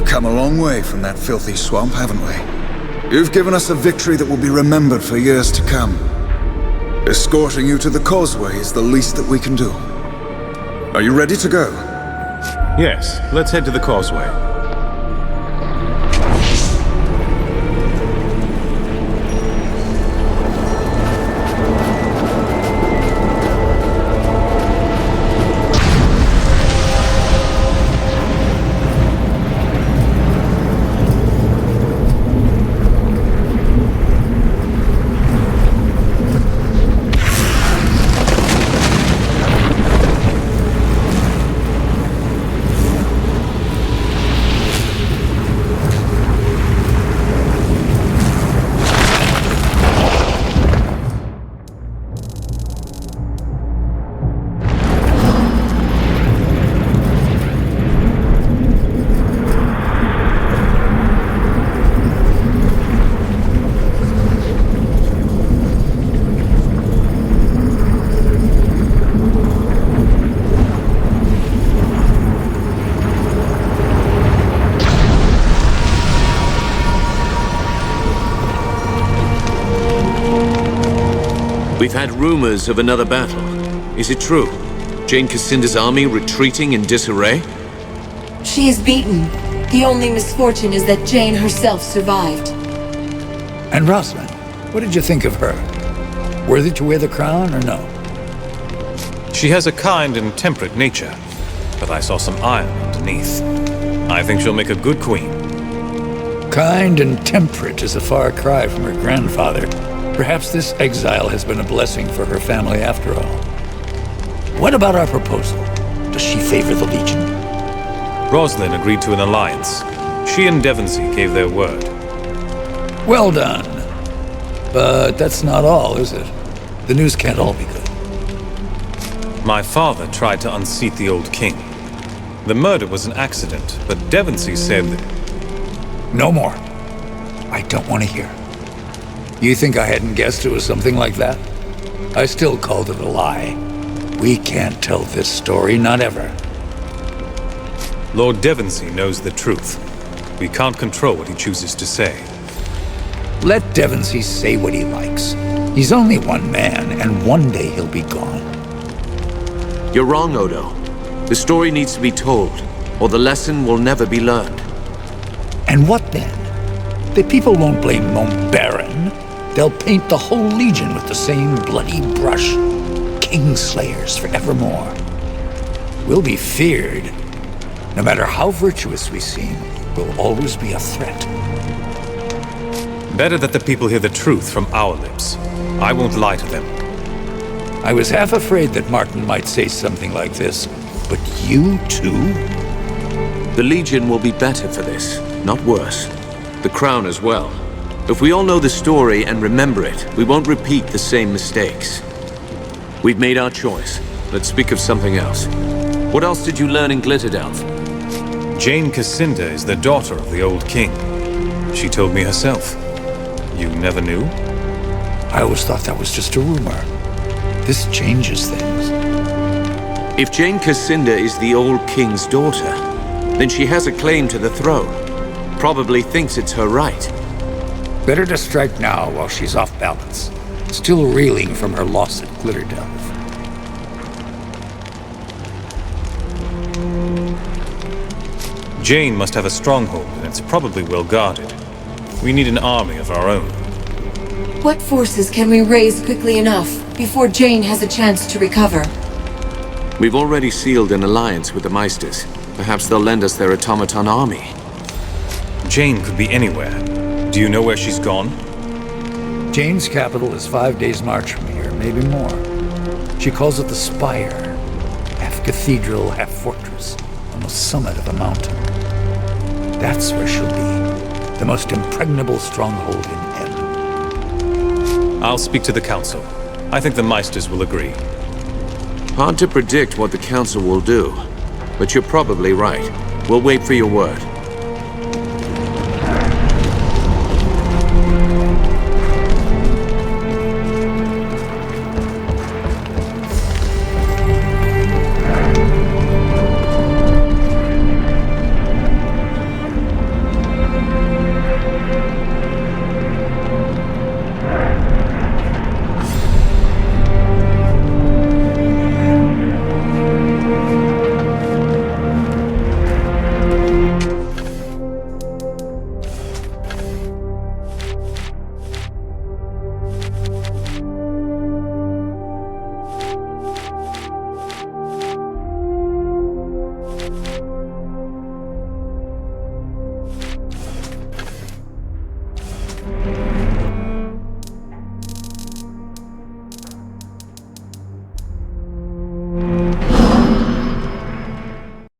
Come a long way from that filthy swamp, haven't we? You've given us a victory that will be remembered for years to come. Escorting you to the causeway is the least that we can do. Are you ready to go? Yes, let's head to the causeway. We've had rumors of another battle. Is it true? Jane Cassinder's army retreating in disarray? She is beaten. The only misfortune is that Jane herself survived. And Roslin, what did you think of her? Worthy to wear the crown or no? She has a kind and temperate nature, but I saw some iron underneath. I think she'll make a good queen. Kind and temperate is a far cry from her grandfather. Perhaps this exile has been a blessing for her family after all. What about our proposal? Does she favor the Legion? Roslin agreed to an alliance. She and Devonsey gave their word. Well done. But that's not all, is it? The news can't all be good. My father tried to unseat the old king. The murder was an accident, but Devonsey said that... No more. I don't want to hear. You think I hadn't guessed it was something like that? I still called it a lie. We can't tell this story, not ever. Lord Devonsey knows the truth. We can't control what he chooses to say. Let Devonsey say what he likes. He's only one man, and one day he'll be gone. You're wrong, Odo. The story needs to be told, or the lesson will never be learned. And what then? The people won't blame Montbaron. They'll paint the whole Legion with the same bloody brush. Kingslayers forevermore. We'll be feared, no matter how virtuous we seem, will always be a threat. Better that the people hear the truth from our lips. I won't lie to them. I was half afraid that Martin might say something like this, but you too? The Legion will be better for this, not worse. The Crown as well. If we all know the story and remember it, we won't repeat the same mistakes. We've made our choice. Let's speak of something else. What else did you learn in Glitterdelve? Jane Cassinder is the daughter of the old king. She told me herself. You never knew? I always thought that was just a rumor. This changes things. If Jane Cassinder is the old king's daughter, then she has a claim to the throne. Probably thinks it's her right. Better to strike now while she's off balance. Still reeling from her loss at Glitterdelve. Jane must have a stronghold, and it's probably well guarded. We need an army of our own. What forces can we raise quickly enough before Jane has a chance to recover? We've already sealed an alliance with the Meisters. Perhaps they'll lend us their automaton army. Jane could be anywhere. Do you know where she's gone? Jane's capital is 5 days' march from here, maybe more. She calls it the Spire. Half cathedral, half fortress, on the summit of a mountain. That's where she'll be. The most impregnable stronghold in N. I'll speak to the council. I think the Meisters will agree. Hard to predict what the council will do, but you're probably right. We'll wait for your word.